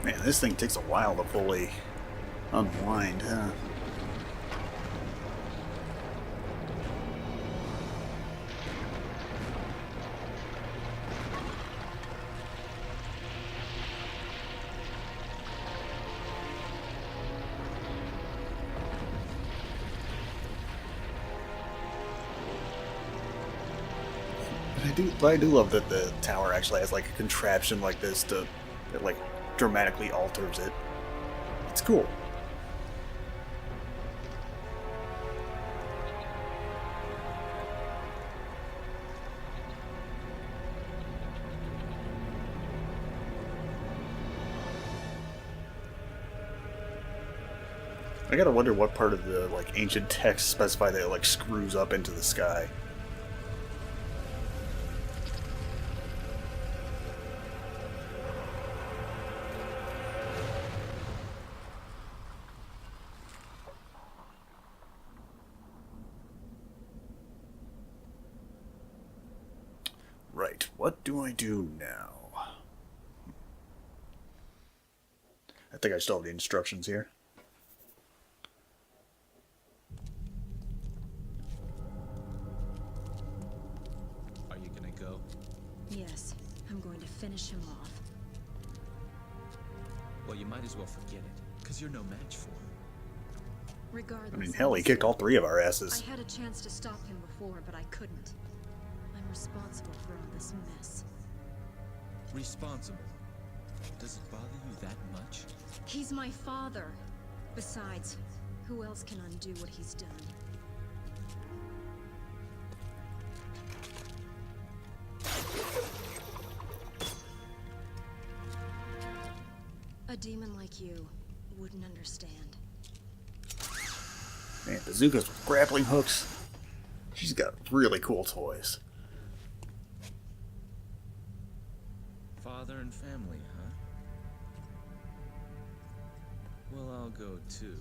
Man, this thing takes a while to fully unwind, huh? But I do love that the tower actually has like a contraption like this that like dramatically alters it. It's cool. I gotta wonder what part of the like ancient text specify that it like screws up into the sky. Right, what do I do now? I think I still have the instructions here. Are you gonna go? Yes, I'm going to finish him off. Well, you might as well forget it, because you're no match for him. Regardless, I mean, hell, he kicked all three of our asses. I had a chance to stop him before, but I couldn't. I'm responsible for all this mess. Responsible? Does it bother you that much? He's my father. Besides, who else can undo what he's done? A demon like you wouldn't understand. Man, bazookas with grappling hooks. She's got really cool toys. Father and family, huh? Well, I'll go too.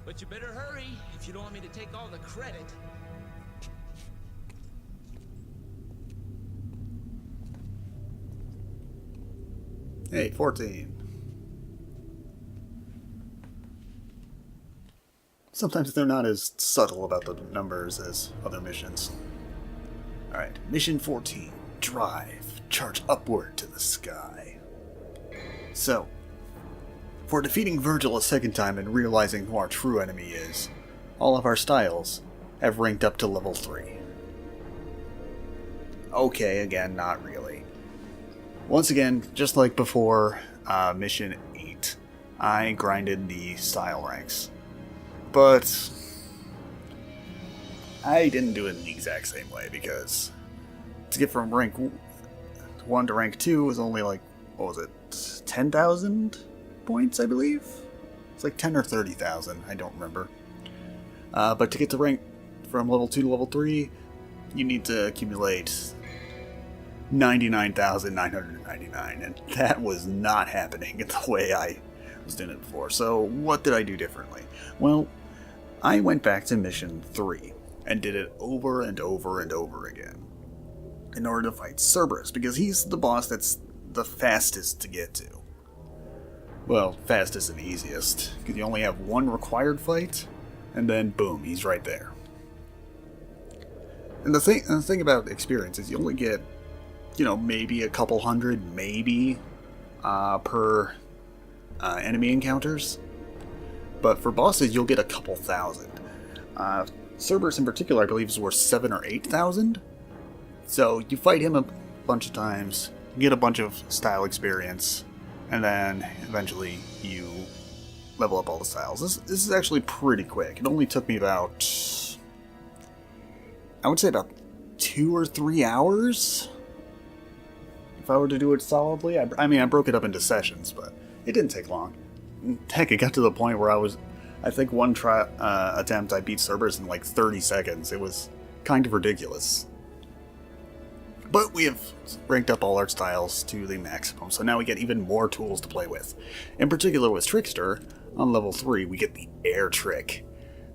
But you better hurry if you don't want me to take all the credit. Hey, 14. Sometimes they're not as subtle about the numbers as other missions. Alright, mission 14. Drive. Charge upward to the sky. So, for defeating Virgil a second time and realizing who our true enemy is, all of our styles have ranked up to level 3. Okay, again, not really. Once again, just like before mission 8, I grinded the style ranks. But I didn't do it in the exact same way, because to get from rank 1 to rank 2 was only like, what was it, 10,000 points, I believe? It's like 10 or 30,000, I don't remember. But to get to rank from level 2 to level 3, you need to accumulate 99,999, and that was not happening the way I was doing it before. So what did I do differently? Well, I went back to mission 3 and did it over and over and over again in order to fight Cerberus, because he's the boss that's the fastest to get to. Well, fastest and easiest, because you only have one required fight, and then boom, he's right there. And the thing about experience is you only get, maybe a couple hundred, maybe, per enemy encounters. But for bosses, you'll get a couple thousand. Cerberus in particular, I believe, is worth 7,000 or 8,000. So you fight him a bunch of times, get a bunch of style experience, and then eventually you level up all the styles. This is actually pretty quick. It only took me about, I would say about 2 or 3 hours, if I were to do it solidly. I mean, I broke it up into sessions, but it didn't take long. Heck, it got to the point where I think one attempt I beat Cerberus in like 30 seconds. It was kind of ridiculous. But we have ranked up all our styles to the maximum, so now we get even more tools to play with. In particular with Trickster, on level 3, we get the air trick.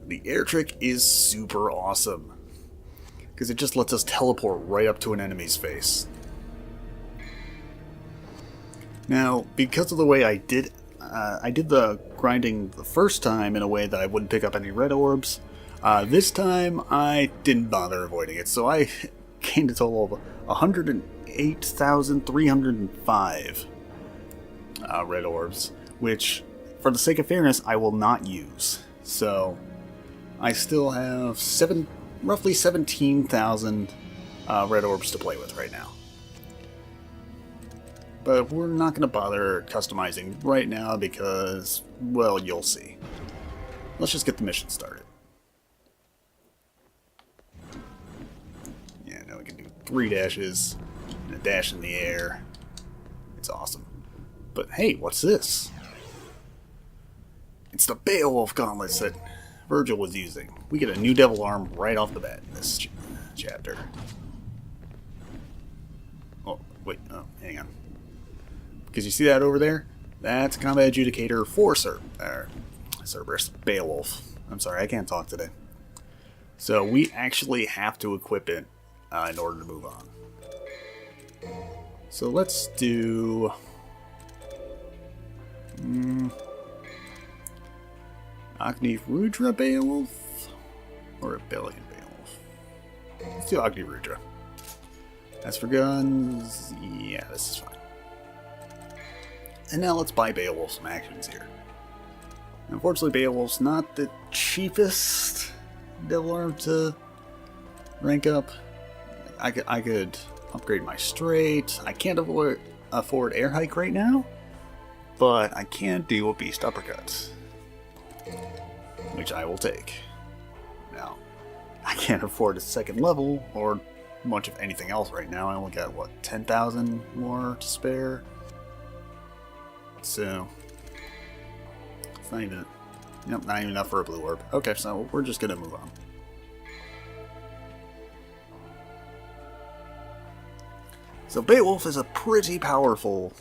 The air trick is super awesome, because it just lets us teleport right up to an enemy's face. Now, because of the way I did the grinding the first time in a way that I wouldn't pick up any red orbs. This time, I didn't bother avoiding it, so I gained a total of 108,305 red orbs, which, for the sake of fairness, I will not use. So, I still have roughly 17,000 red orbs to play with right now. But we're not going to bother customizing right now because, well, you'll see. Let's just get the mission started. Yeah, now we can do 3 dashes and a dash in the air. It's awesome. But hey, what's this? It's the Beowulf gauntlets that Virgil was using. We get a new devil arm right off the bat in this chapter. Oh, wait, oh, hang on. Because you see that over there? That's Combat Adjudicator for Cerberus. Beowulf. I'm sorry, I can't talk today. So we actually have to equip it in order to move on. So let's do... Agni Rudra Beowulf? Or Rebellion Beowulf? Let's do Agni Rudra. As for guns, yeah, this is fine. And now let's buy Beowulf some actions here. Unfortunately, Beowulf's not the cheapest devil arm to rank up. I could upgrade my straight. I can't afford air hike right now, but I can do a beast uppercut, which I will take. Now, I can't afford a second level or much of anything else right now. I only got, what, 10,000 more to spare? So, it's not even, nope, not even enough for a blue orb. Okay, so we're just gonna move on. So Beowulf is a pretty powerful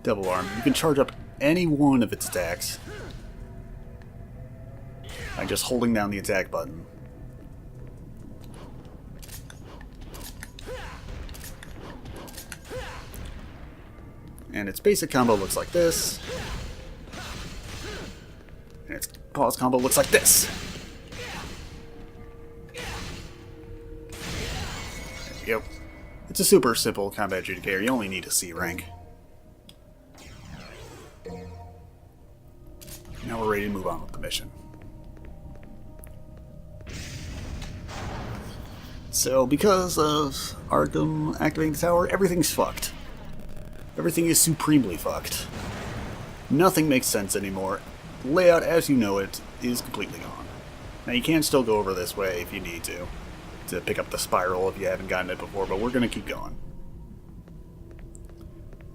devil arm. You can charge up any one of its attacks by just holding down the attack button. And its basic combo looks like this. And its pause combo looks like this. There we go. It's a super simple combat adjudicator. You only need a C rank. Now we're ready to move on with the mission. So, because of Arkham activating the tower, everything's fucked. Everything is supremely fucked. Nothing makes sense anymore. The layout, as you know it, is completely gone. Now, you can still go over this way if you need to pick up the spiral if you haven't gotten it before, but we're going to keep going.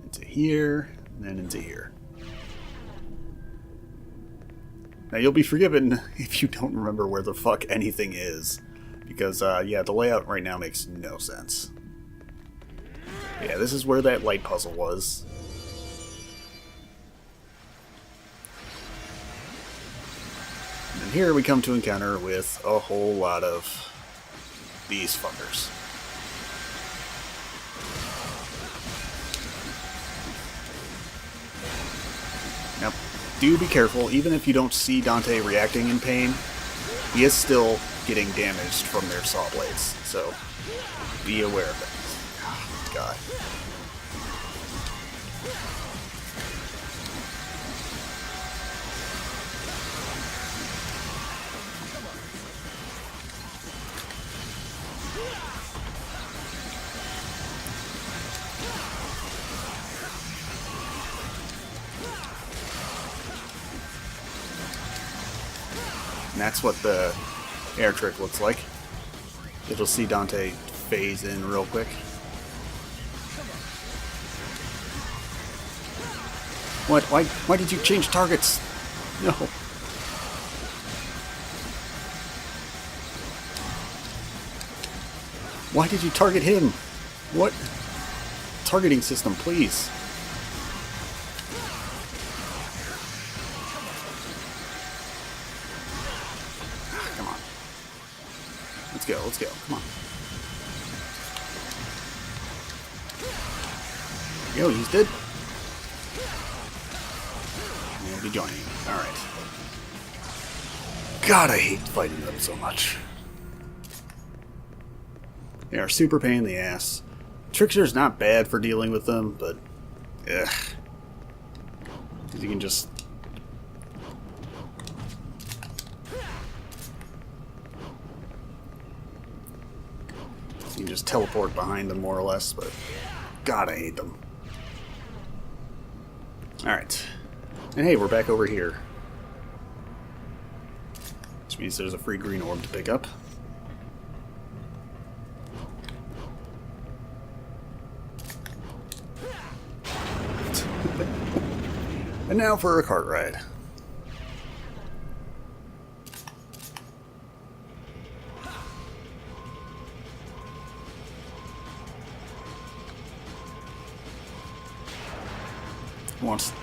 Into here, and then into here. Now, you'll be forgiven if you don't remember where the fuck anything is, because, yeah, the layout right now makes no sense. Yeah, this is where that light puzzle was. And then here we come to encounter with a whole lot of these fuckers. Now, do be careful, even if you don't see Dante reacting in pain, he is still getting damaged from their saw blades, so be aware of that. God. And that's what the air trick looks like. You'll see Dante phase in real quick. What? Why did you change targets? No. Why did you target him? What? Targeting system, please. Come on. Let's go, come on. Yo, he's dead. And be joining. Alright. God, I hate fighting them so much. They are super pain in the ass. Trickster's not bad for dealing with them, but ugh. You can just teleport behind them more or less, but God, I hate them. Alright. And hey, we're back over here. Which means there's a free green orb to pick up. And now for a cart ride.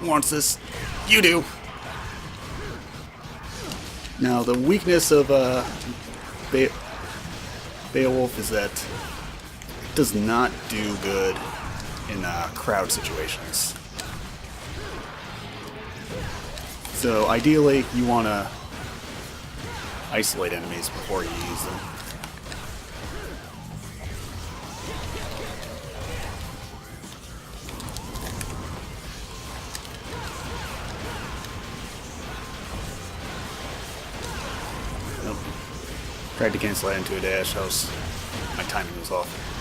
Wants this? You do. Now the weakness of Beowulf is that it does not do good in crowd situations. So ideally, you want to isolate enemies before you use them. Nope. Tried to cancel that into a dash. My timing was off.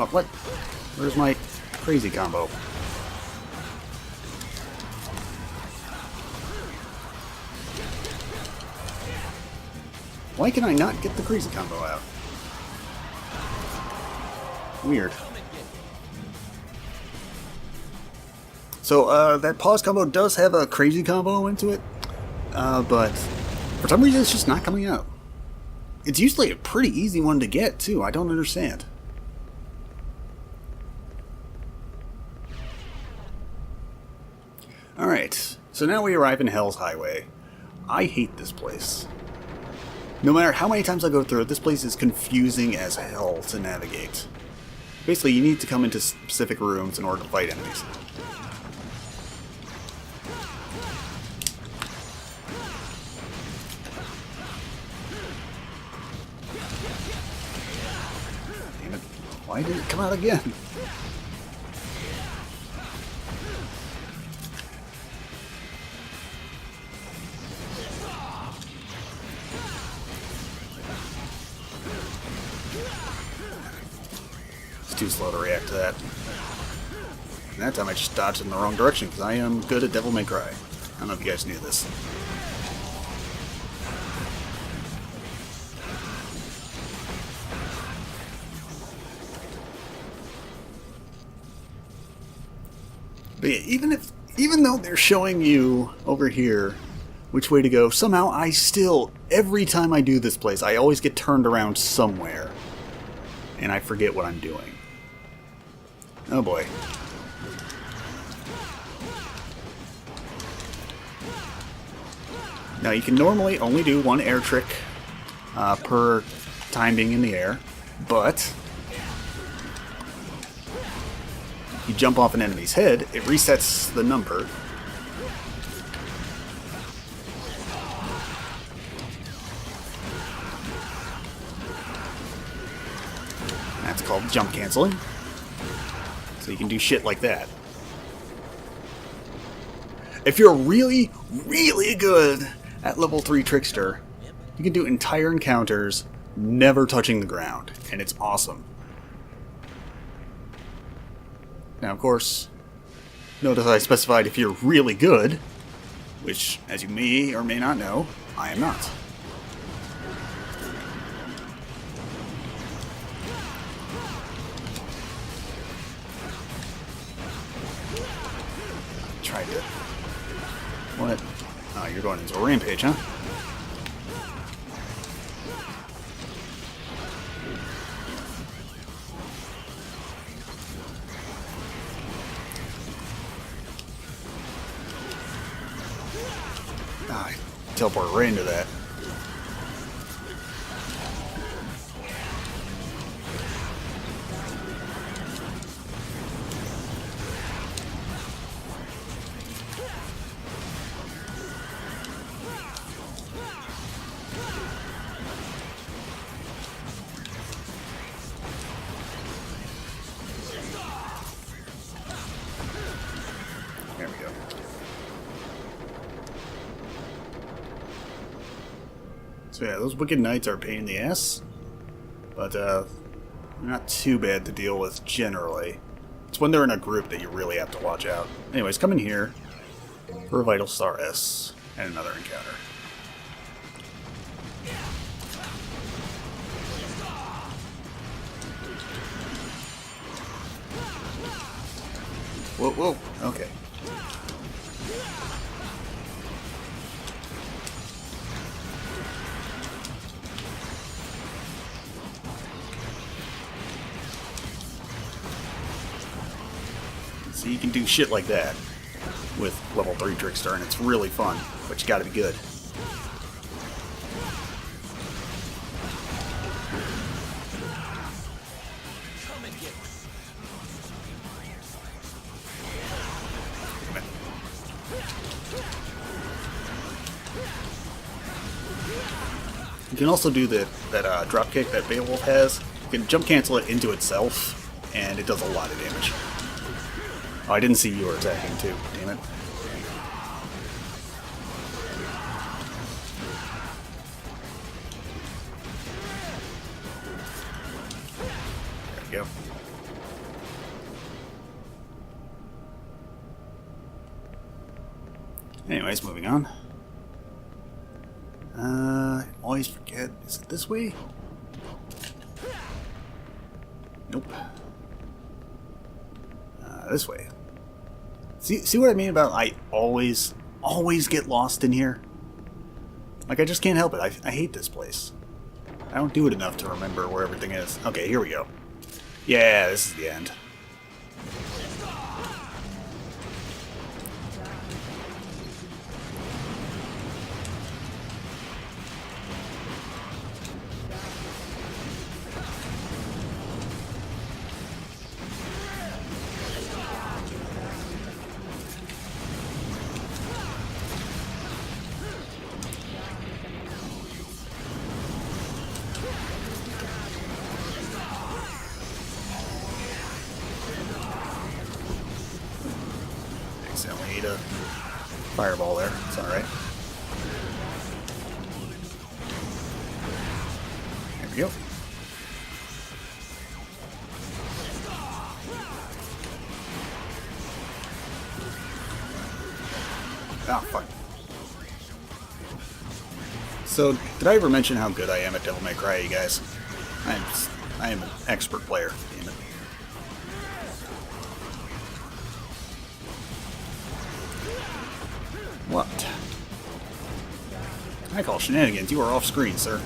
Oh, what? Where's my crazy combo? Why can I not get the crazy combo out? Weird. So, that pause combo does have a crazy combo into it, but for some reason it's just not coming out. It's usually a pretty easy one to get, too. I don't understand. Alright, so now we arrive in Hell's Highway. I hate this place. No matter how many times I go through it, this place is confusing as hell to navigate. Basically, you need to come into specific rooms in order to fight enemies. Damn it. Why did it come out again? Too slow to react to that. And that time I just dodged in the wrong direction because I am good at Devil May Cry. I don't know if you guys knew this. But yeah, even though they're showing you over here which way to go, somehow I still, every time I do this place, I always get turned around somewhere. And I forget what I'm doing. Oh boy. Now you can normally only do one air trick per time being in the air, but you jump off an enemy's head, it resets the number. That's called jump canceling. So you can do shit like that. If you're really, really good at level 3 Trickster, you can do entire encounters never touching the ground, and it's awesome. Now, of course, notice I specified if you're really good, which, as you may or may not know, I am not. Tried to... What? Oh, you're going into a rampage, huh? Ah, I teleport right into that. So yeah, those wicked knights are a pain in the ass, but not too bad to deal with generally. It's when they're in a group that you really have to watch out. Anyways, come in here for a Vital Star S and another encounter. Whoa, whoa, okay. So you can do shit like that with level 3 Trickster, and it's really fun, but you gotta be good. You can also do that drop kick that Beowulf has. You can jump cancel it into itself, and it does a lot of damage. Oh, I didn't see you were attacking too, damn it. There we go. Anyways, moving on. Always forget. Is it this way? Nope. This way. See what I mean about I always get lost in here? Like, I just can't help it. I hate this place. I don't do it enough to remember where everything is. Okay, here we go. Yeah, this is the end. Accidentally ate a fireball there. It's alright. There we go. Ah, fuck. So, did I ever mention how good I am at Devil May Cry, you guys? I am an expert player. Damn it. What? I call shenanigans. You are off screen, sir.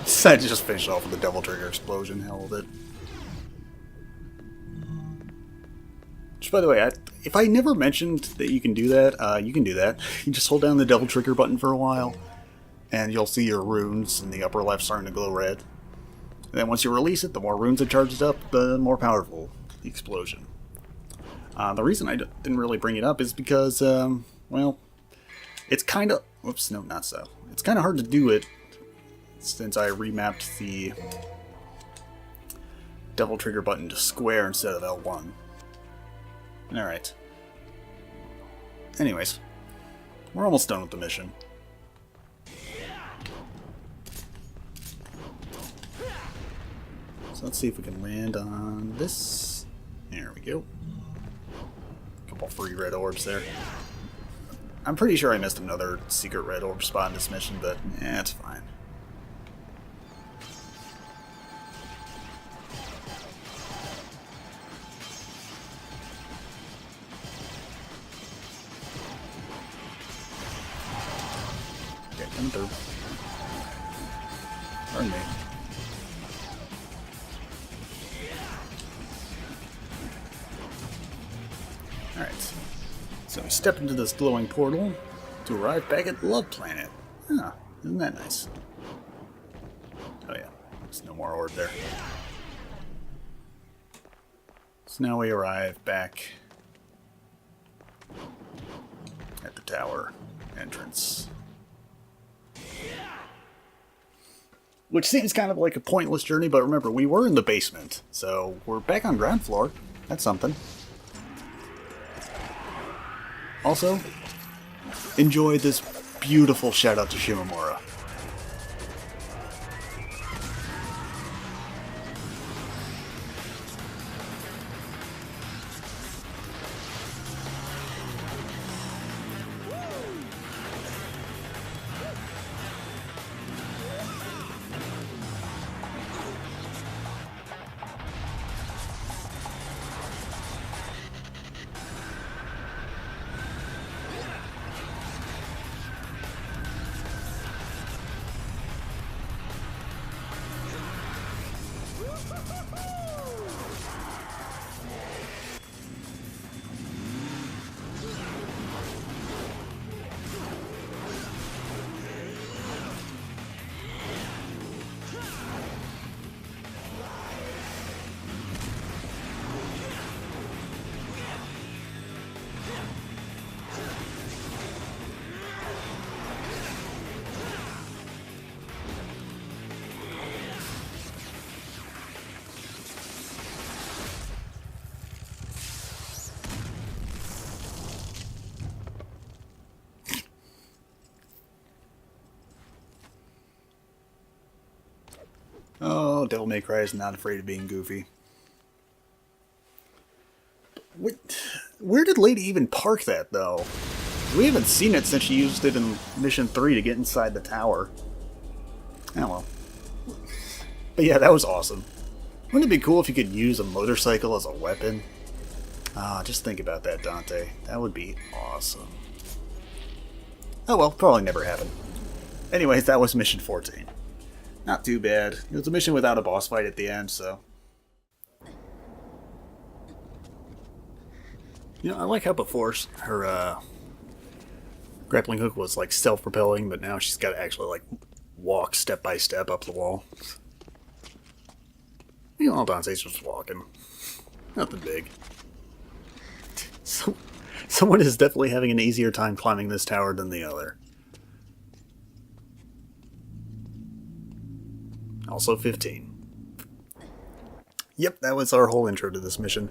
Decided to just finish off with the Devil Trigger explosion. Hell with it. Which, by the way, if I never mentioned that you can do that, you can do that. You just hold down the Devil Trigger button for a while, and you'll see your runes in the upper left starting to glow red. And then once you release it, the more runes it charges up, the more powerful the explosion. The reason I didn't really bring it up is because, well, it's kind of... Whoops, no, not so. It's kind of hard to do it since I remapped the Devil Trigger button to square instead of L1. Alright. Anyways, we're almost done with the mission. So let's see if we can land on this. There we go. Couple free red orbs there. I'm pretty sure I missed another secret red orb spot in this mission, but it's fine. Coming through. Pardon me. Alright. So we step into this glowing portal to arrive back at Love Planet. Ah, isn't that nice? Oh yeah, there's no more orb there. So now we arrive back at the tower entrance. Which seems kind of like a pointless journey, but remember, we were in the basement, so we're back on ground floor. That's something. Also, enjoy this beautiful shout out to Shimamura. Oh, Devil May Cry is not afraid of being goofy. Where did Lady even park that, though? We haven't seen it since she used it in Mission 3 to get inside the tower. Oh well. But yeah, that was awesome. Wouldn't it be cool if you could use a motorcycle as a weapon? Ah, just think about that, Dante. That would be awesome. Oh well, probably never happened. Anyways, that was Mission 14. Not too bad. It was a mission without a boss fight at the end, so... You know, I like how before her grappling hook was like self-propelling, but now she's got to actually like walk step by step up the wall. You know, Dante's just walking. Nothing big. So, someone is definitely having an easier time climbing this tower than the other. Also 15. Yep, that was our whole intro to this mission.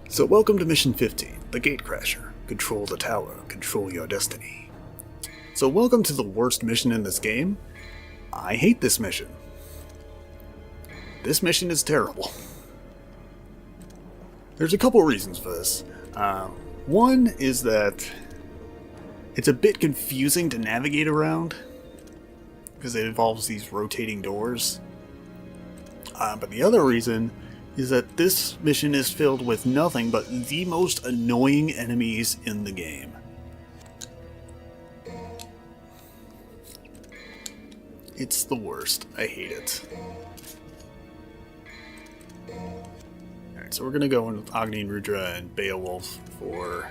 So welcome to Mission 15, the Gatecrasher. Control the tower, control your destiny. So welcome to the worst mission in this game. I hate this mission. This mission is terrible. There's a couple reasons for this. One is that it's a bit confusing to navigate around, because it involves these rotating doors. But the other reason is that this mission is filled with nothing but the most annoying enemies in the game. It's the worst. I hate it. Alright, so we're gonna go in with Agni and Rudra and Beowulf for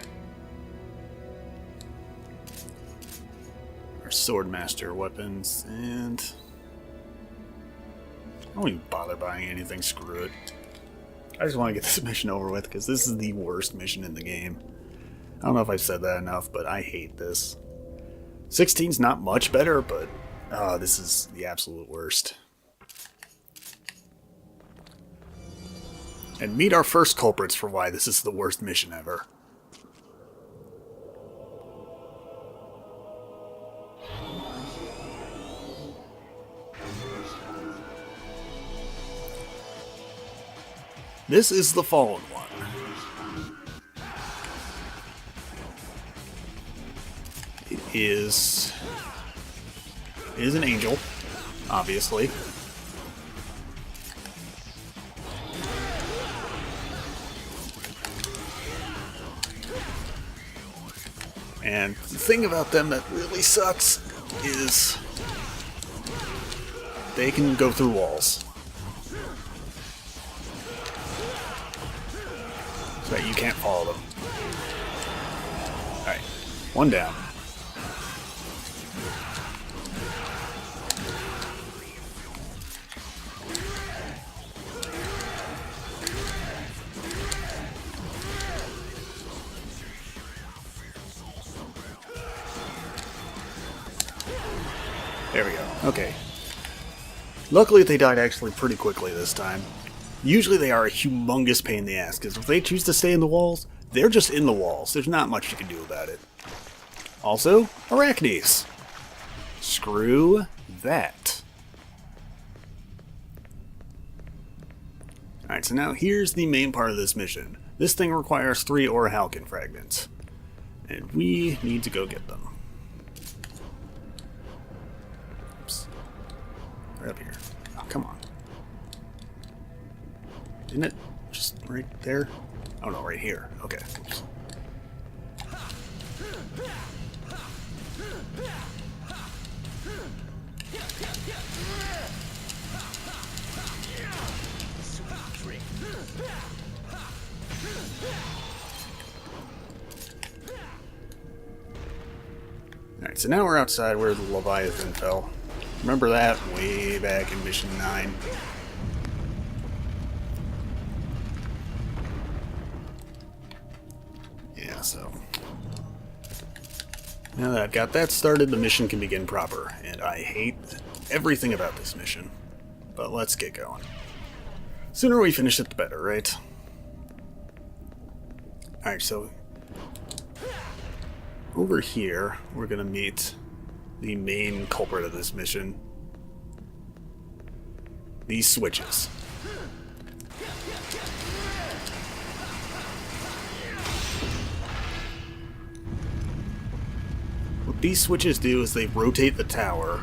our Swordmaster weapons, and I don't even bother buying anything, screw it. I just want to get this mission over with, because this is the worst mission in the game. I don't know if I've said that enough, but I hate this. 16's not much better, but this is the absolute worst. And meet our first culprits for why this is the worst mission ever. This is the Fallen One. It is an angel, obviously. And the thing about them that really sucks is they can go through walls. But you can't follow them. Alright, one down. There we go. Okay. Luckily, they died actually pretty quickly this time. Usually they are a humongous pain in the ass, because if they choose to stay in the walls, they're just in the walls. There's not much you can do about it. Also, arachnes. Screw that. Alright, so now here's the main part of this mission. This thing requires 3 orichalcum fragments. And we need to go get them. Oops. Right up here. Oh, come on. Isn't it just right there? Oh no, right here. Okay. Oops. Alright, so now we're outside where the Leviathan fell. Remember that way back in Mission 9. Yeah, so now that I've got that started, the mission can begin proper. And I hate everything about this mission. But let's get going. Sooner we finish it, the better, right? Alright, so over here, we're gonna meet the main culprit of this mission. These switches. What these switches do is they rotate the tower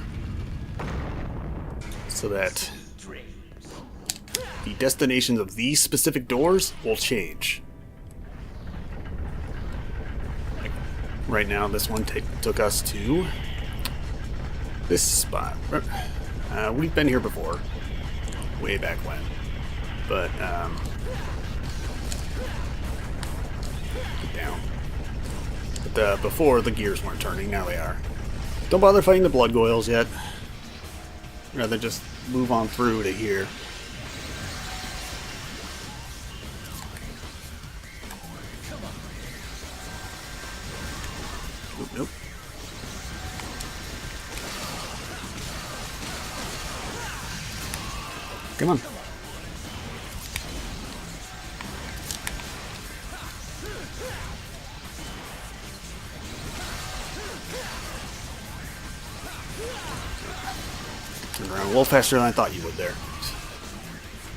so that the destinations of these specific doors will change. Like right now, this one took us to this spot. We've been here before, way back when, but get down. But before, the gears weren't turning. Now they are. Don't bother fighting the blood goyles yet. Rather just move on through to here. Oop, nope. Come on. Turn around a little faster than I thought you would there.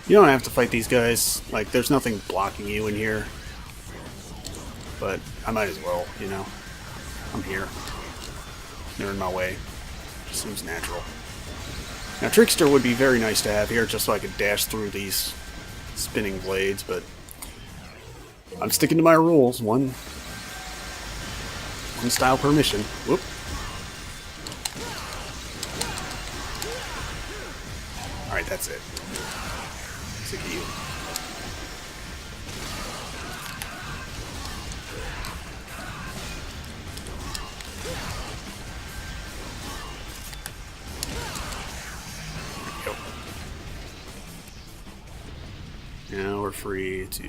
You don't have to fight these guys. Like, there's nothing blocking you in here. But I might as well, you know. I'm here. They're in my way. Just seems natural. Now, Trickster would be very nice to have here, just so I could dash through these spinning blades, but I'm sticking to my rules. One style per mission. Whoop. Alright, that's it. Sick of you. Now we're free to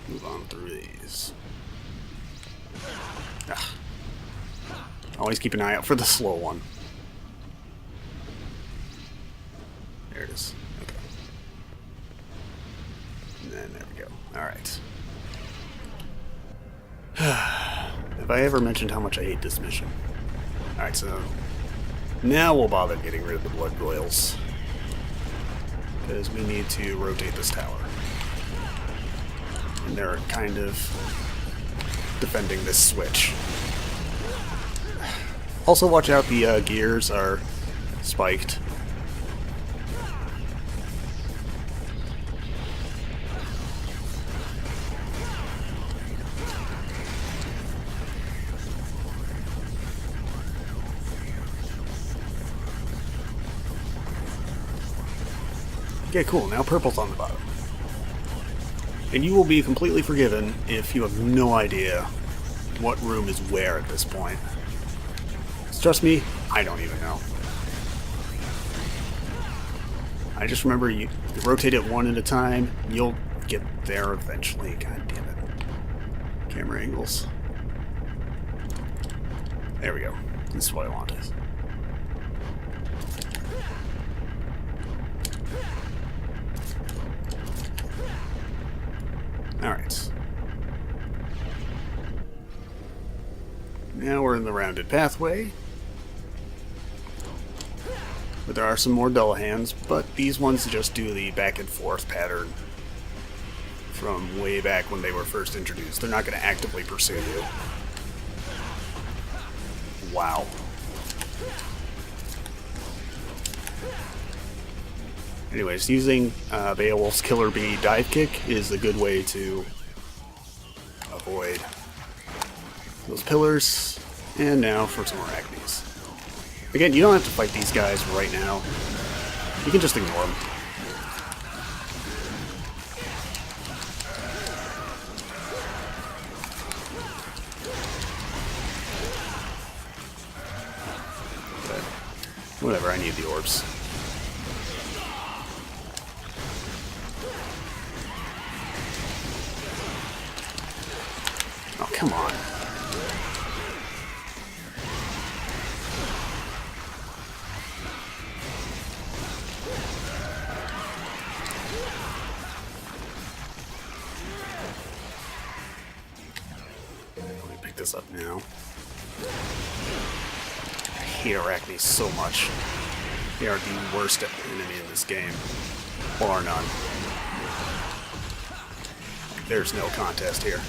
move on through these. Ah. Always keep an eye out for the slow one. There it is. Okay. And then there we go. Alright. Have I ever mentioned how much I hate this mission? Alright, so now we'll bother getting rid of the blood goyles. Because we need to rotate this tower. And they're kind of defending this switch. Also, watch out, the gears are spiked. Okay, cool. Now purple's on the bottom. And you will be completely forgiven if you have no idea what room is where at this point. Trust me, I don't even know. I just remember you rotate it one at a time, you'll get there eventually. God damn it. Camera angles. There we go. This is what I wanted. we're in the rounded pathway. But there are some more Dullahan's, but these ones just do the back and forth pattern from way back when they were first introduced. They're not going to actively pursue you. Wow. Anyways, using Beowulf's Killer Bee dive kick is a good way to avoid those pillars. And now for some arachnes. Again, you don't have to fight these guys right now. You can just ignore them. But whatever, I need the orbs. Oh, come on. This up now. I hate arachnes so much. They are the worst enemy in this game. Bar none. There's no contest here.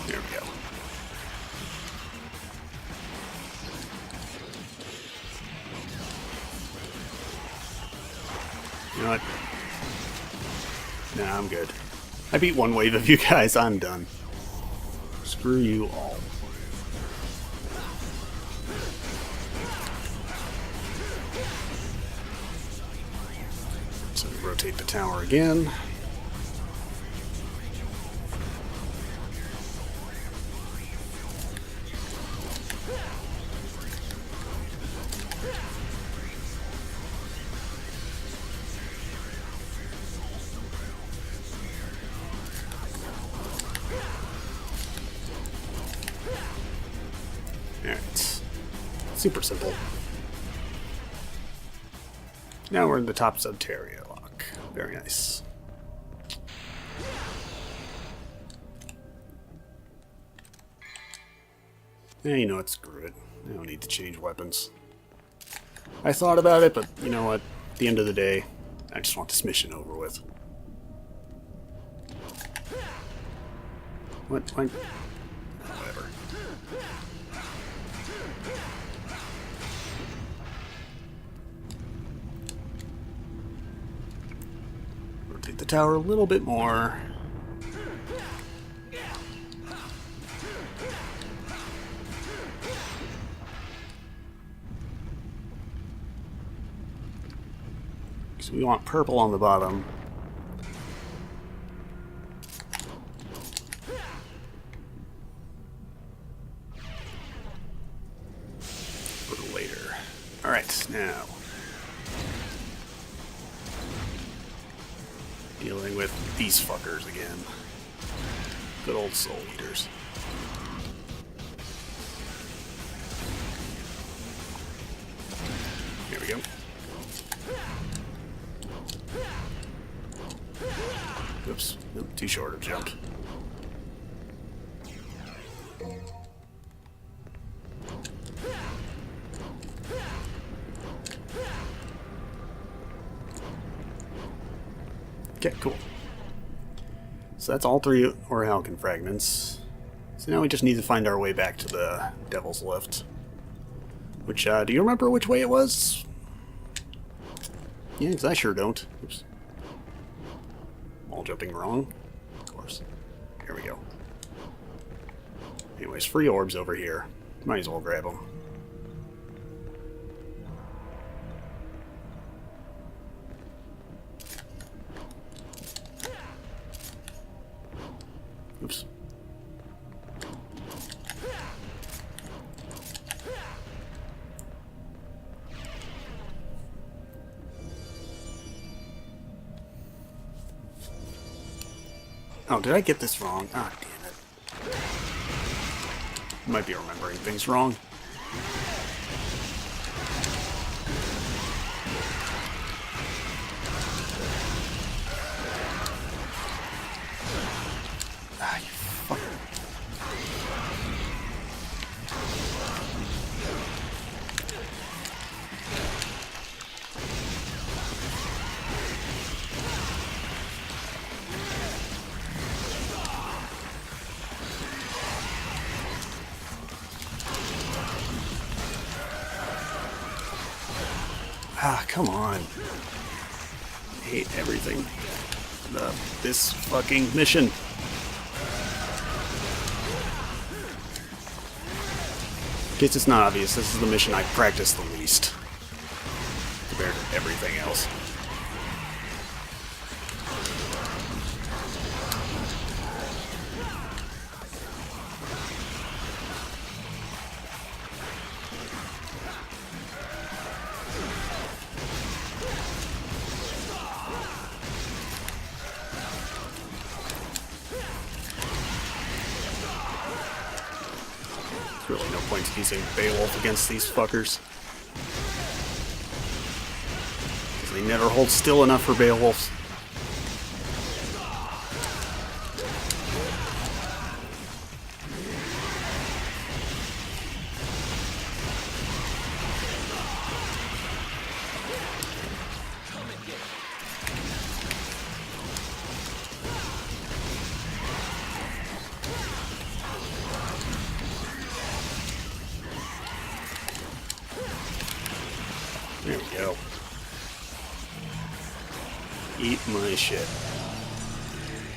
There we go. You know what? Nah, I'm good. I beat one wave of you guys, I'm done. Screw you all. So rotate the tower again. Alright. Super simple. Now we're in the top Subterria lock. Very nice. Yeah, you know what? Screw it. I don't need to change weapons. I thought about it, but you know what? At the end of the day, I just want this mission over with. What? Whatever. Rotate the tower a little bit more. So we want purple on the bottom. For later. Alright, now. Dealing with these fuckers again. Good old soul eaters. Here we go. Oops, nope, too short a jump. Okay, cool. So that's all three Orhalcon fragments. So now we just need to find our way back to the Devil's Lift. Which, do you remember which way it was? Yeah, because I sure don't. Oops. All jumping wrong. Of course. Here we go. Anyways, free orbs over here. Might as well grab them. Oops. Oh, did I get this wrong? Ah, damn it. I might be remembering things wrong. Ah, come on. I hate everything. This fucking mission. In case it's not obvious, this is the mission I practice the least compared to everything else. Really no point to using Beowulf against these fuckers. Because they never hold still enough for Beowulfs. There we go. Eat my shit.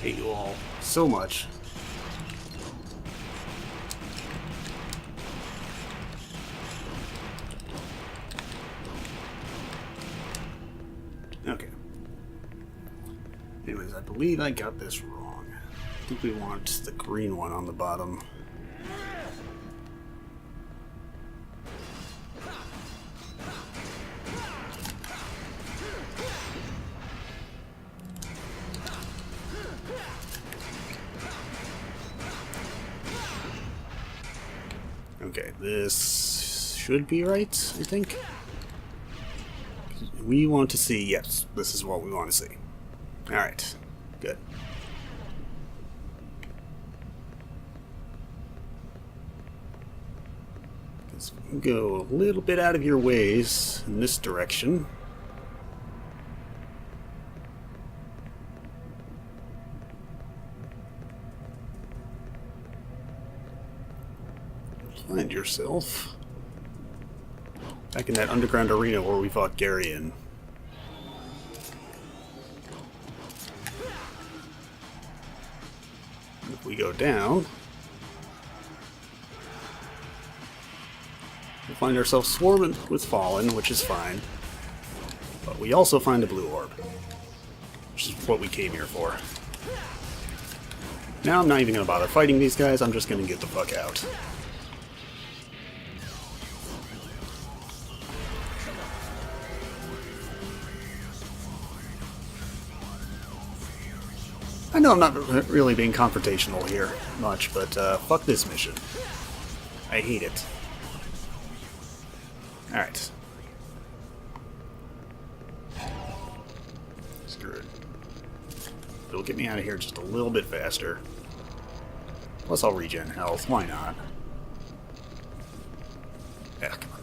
Hate you all so much. Okay. Anyways, I believe I got this wrong. I think we want the green one on the bottom. Okay, this should be right, I think. We want to see, yes, this is what we want to see. Alright, good. Let's go a little bit out of your ways in this direction. Find yourself back in that underground arena where we fought Gary in. If we go down, we'll find ourselves swarming with Fallen, which is fine. But we also find a blue orb, which is what we came here for. Now I'm not even going to bother fighting these guys, I'm just going to get the fuck out. I know I'm not really being confrontational here much, but fuck this mission. I hate it. Alright. Screw it. It'll get me out of here just a little bit faster. Plus I'll regen health, why not? Yeah, come on.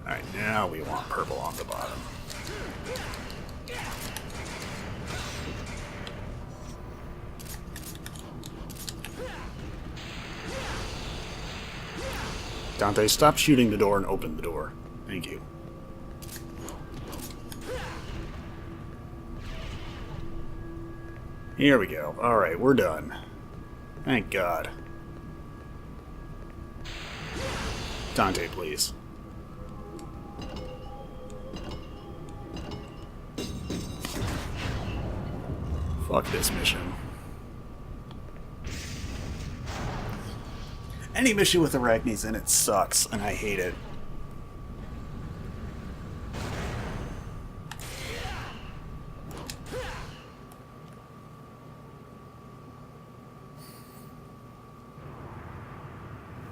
Alright, now we want purple on the bottom. Dante, stop shooting the door and open the door. Thank you. Here we go. Alright, we're done. Thank God. Dante, please. Fuck this mission. Any mission with arachnids in it sucks, and I hate it.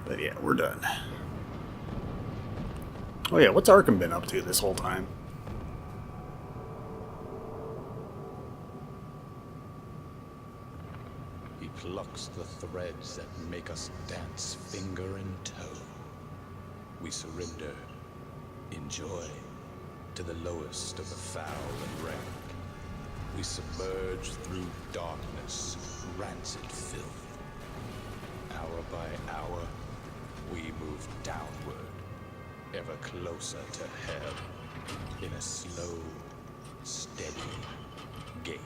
But yeah, we're done. Oh yeah, what's Arkham been up to this whole time? He plucks the threads that make us dance finger and toe. We surrender. Enjoy. to the lowest of the foul and rank. We submerge through darkness, rancid filth. Hour by hour, we move downward, ever closer to hell, in a slow, steady gait.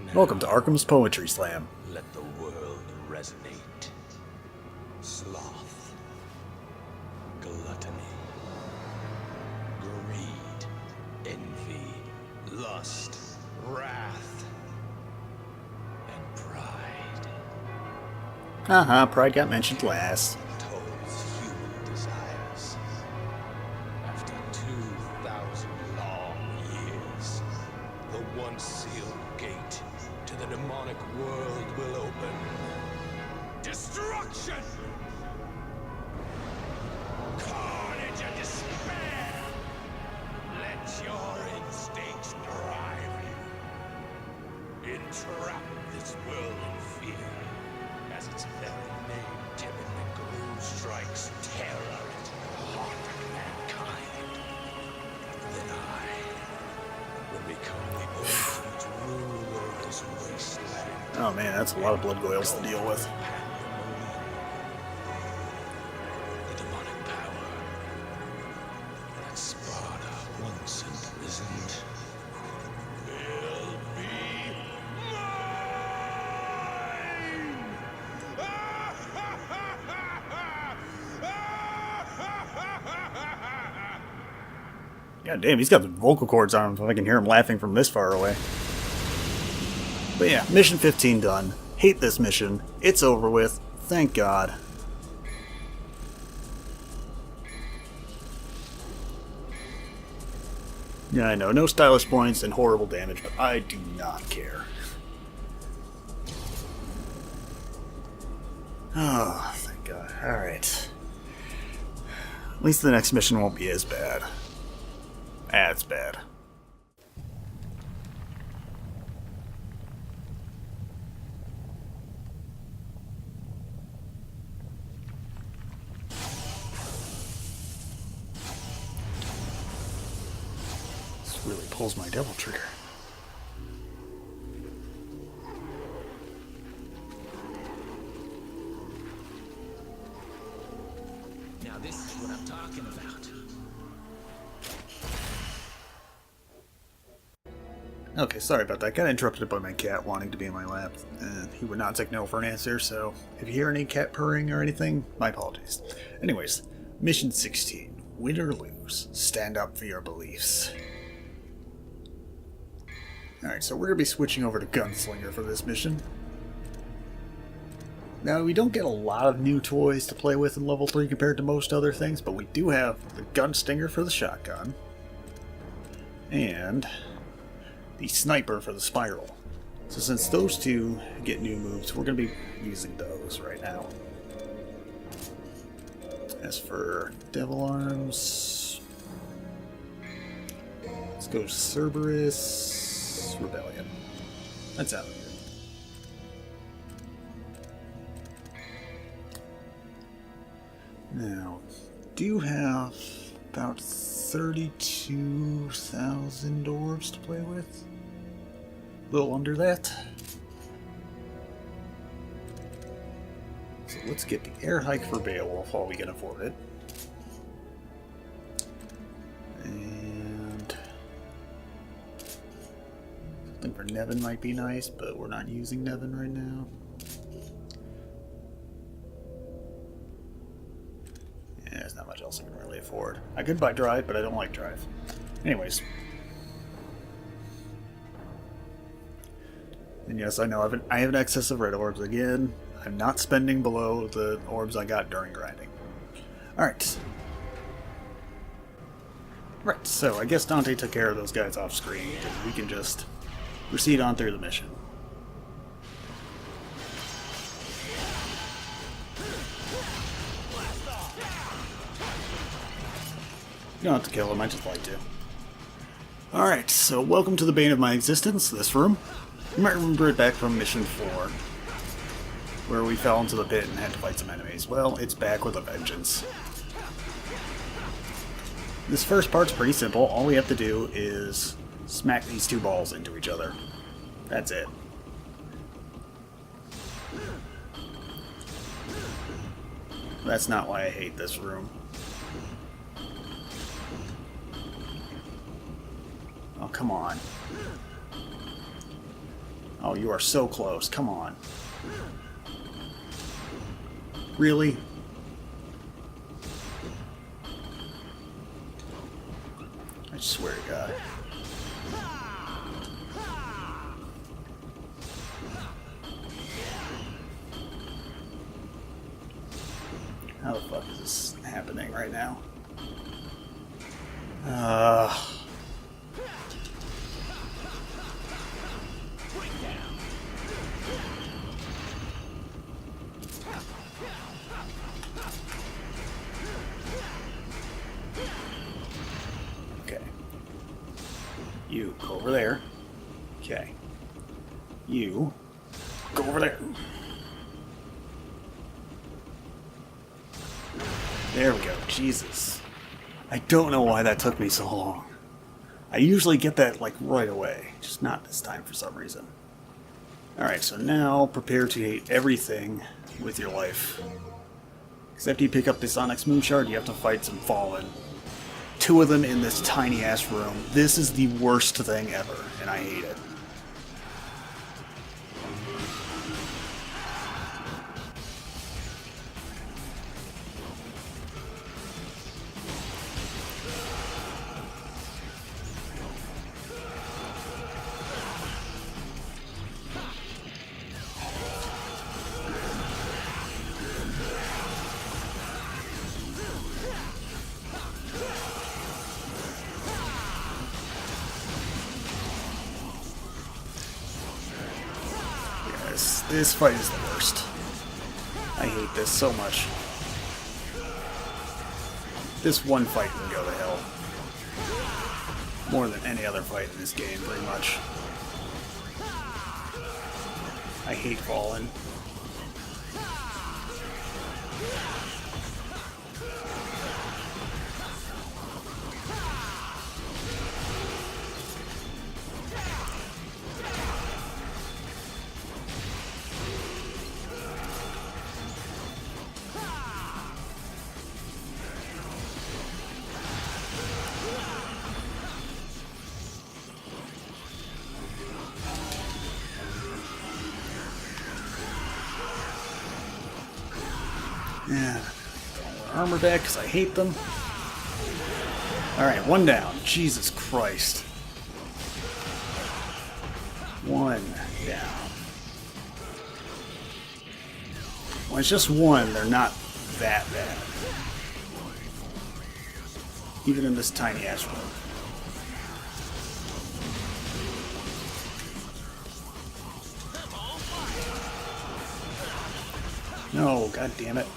Now, Welcome to Arkham's Poetry Slam. let the world resonate. Sloth, gluttony, greed, envy, lust, wrath, and pride. Pride got mentioned last. Tolls human desires. After 2,000 long years, the once sealed gate to the demonic world will open. Destruction! Carnage and despair! Let your instincts drive you. Entrap this world in fear, as its very name timidly gloom strikes terror into the heart of mankind. Then I will become the ultimate ruler of this wasteland. Oh man, that's a lot of blood goils to deal with. The demonic power that Sparta once imprisoned will be mine! God damn, he's got the vocal cords on him if I can hear him laughing from this far away. But yeah, mission 15 done. Hate this mission. It's over with. Thank God. Yeah, I know, no stylish points and horrible damage, but I do not care. Oh, thank God. Alright. At least the next mission won't be as bad. It's bad. This really pulls my devil trigger. Now this is what I'm talking about. Okay, sorry about that. Got interrupted by my cat wanting to be in my lap. He would not take no for an answer, so if you hear any cat purring or anything, my apologies. Anyways, mission 16. Win or lose, stand up for your beliefs. Alright, so we're going to be switching over to Gunslinger for this mission. Now, we don't get a lot of new toys to play with in level 3 compared to most other things, but we do have the Gunstinger for the shotgun. And the Sniper for the Spiral. So since those two get new moves, we're going to be using those right now. As for Devil Arms, let's go Cerberus Rebellion. That sounds good. Now, do have about 32,000 orbs to play with. A little under that. So let's get the air hike for Beowulf while we can afford it. And something for Nevin might be nice, but we're not using Nevin right now. Yeah, there's not much else I can really afford. I could buy Drive, but I don't like Drive. Anyways. And yes, I know I have an excess of red orbs again. I'm not spending below the orbs I got during grinding. Alright. Right, so I guess Dante took care of those guys off screen, and we can just proceed on through the mission. You don't have to kill him, I just like to. Alright, so welcome to the bane of my existence, this room. You might remember it back from Mission 4, where we fell into the pit and had to fight some enemies. Well, it's back with a vengeance. This first part's pretty simple. All we have to do is smack these two balls into each other. That's it. That's not why I hate this room. Oh, come on. Oh, you are so close. Come on. Really? I swear to God. How the fuck is this happening right now? Okay. You go over there. Okay. You go over there. There we go. Jesus. I don't know why that took me so long. I usually get that, like, right away. Just not this time for some reason. Alright, so now prepare to hate everything with your life. Because after you pick up this Onyx Moon Shard, you have to fight some Fallen. 2 of them in this tiny-ass room. This is the worst thing ever, and I hate it. This fight is the worst. I hate this so much. This one fight can go to hell. More than any other fight in this game, pretty much. I hate Fallen. Yeah, armor back because I hate them. Alright, 1 down. Jesus Christ. 1 down. When it's just 1, they're not that bad. Even in this tiny ass room. No, god damn it.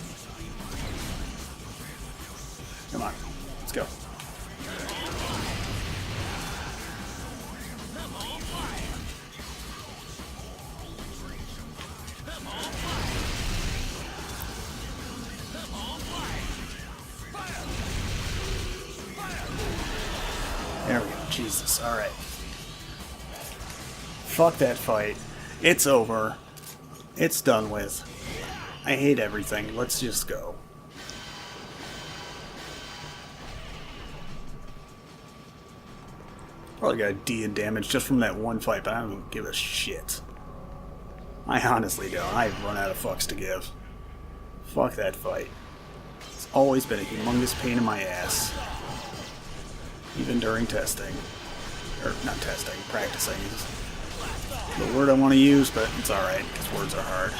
Come on, let's go. There we go, Jesus, alright. Fuck that fight. It's over. It's done with. I hate everything. Let's just go. Probably got a D in damage just from that one fight, but I don't give a shit. I honestly don't. I've run out of fucks to give. Fuck that fight. It's always been a humongous pain in my ass. Even during testing. Or, not testing, practicing is the word I want to use, but it's alright, because words are hard.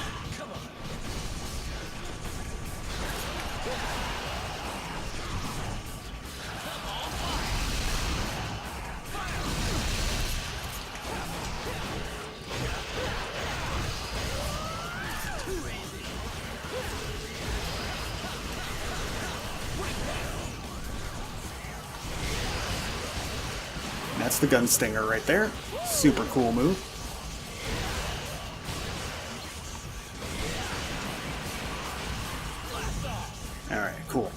That's the gun stinger right there. Super cool move. Alright, cool.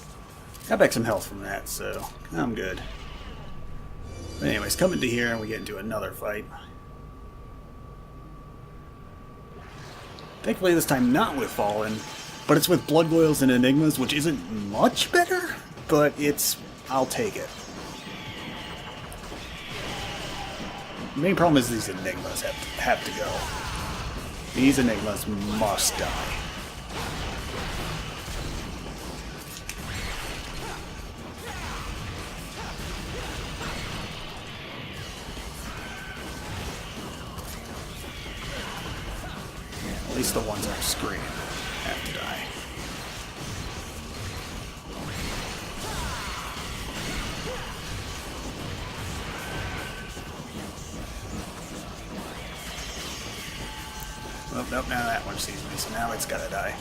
Got back some health from that, so I'm good. But anyways, come into here and we get into another fight. Thankfully this time not with Fallen, but it's with Blood Boils and Enigmas, which isn't much better, but I'll take it. The main problem is these Enigmas have to go. These Enigmas must die. At least the ones on screen have to die. Oh, nope, now that one sees me, so now it's gotta die.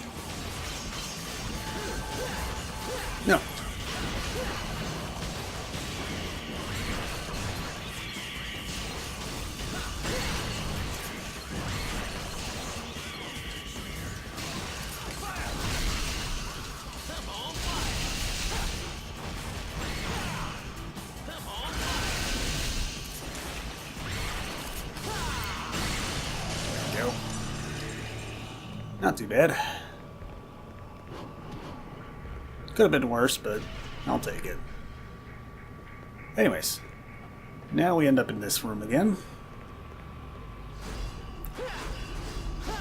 No. Not too bad. Could have been worse, but I'll take it. Anyways, now we end up in this room again.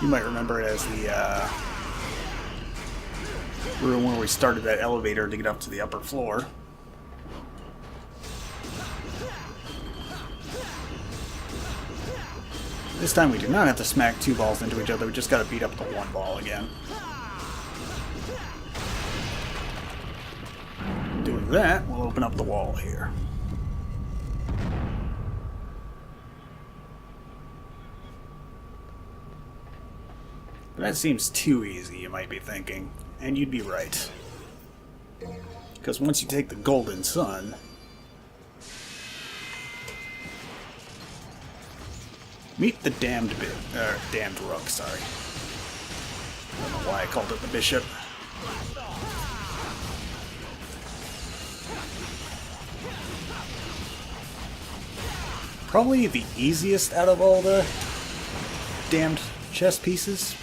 You might remember it as the room where we started that elevator to get up to the upper floor. This time we do not have to smack two balls into each other, we just gotta beat up the one ball again. Doing that, we'll open up the wall here. But that seems too easy, you might be thinking. And you'd be right. Because once you take the Golden Sun, meet the damned rook, sorry. I don't know why I called it the bishop. Probably the easiest out of all the damned chess pieces.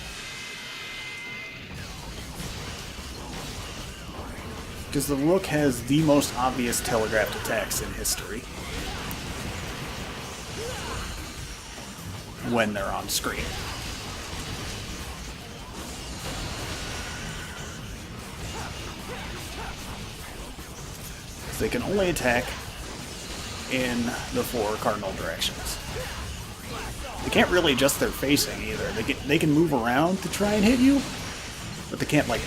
Because the rook has the most obvious telegraphed attacks in history. When they're on screen. They can only attack in the four cardinal directions. They can't really adjust their facing either. They can move around to try and hit you, but they can't like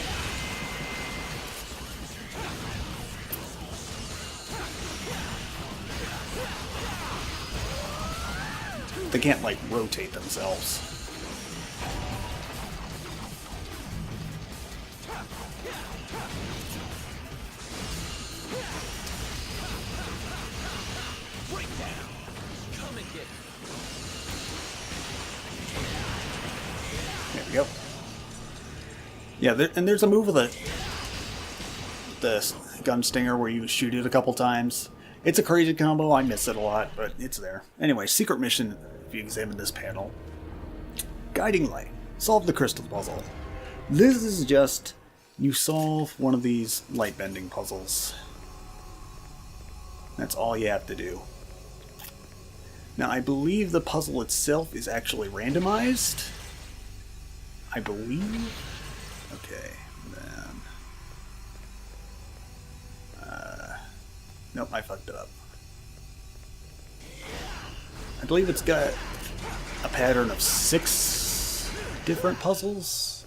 rotate themselves. There we go. Yeah, and there's a move with the gun stinger where you shoot it a couple times. It's a crazy combo, I miss it a lot, but it's there. Anyway, secret mission, if you examine this panel. Guiding light. Solve the crystal puzzle. This is just, you solve one of these light bending puzzles. That's all you have to do. Now, I believe the puzzle itself is actually randomized. I believe. Okay, then. Nope, I fucked it up. I believe it's got a pattern of 6 different puzzles.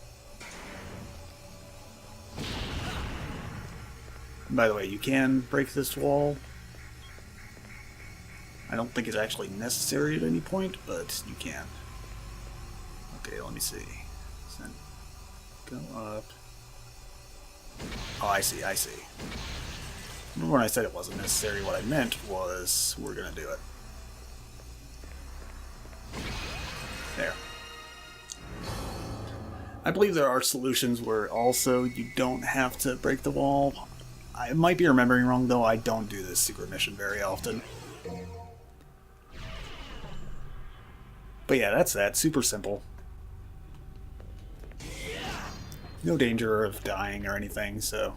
And by the way, you can break this wall. I don't think it's actually necessary at any point, but you can. Okay, let me see. Go up. Oh, I see. Remember when I said it wasn't necessary, what I meant was we're gonna do it. There. I believe there are solutions where also you don't have to break the wall. I might be remembering wrong, though. I don't do this secret mission very often. But yeah, that's that. Super simple. No danger of dying or anything, so...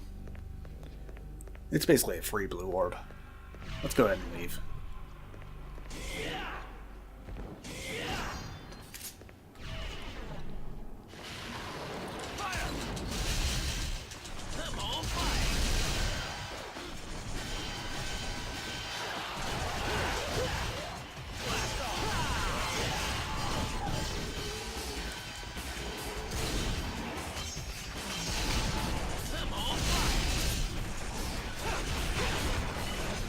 It's basically a free blue orb. Let's go ahead and leave.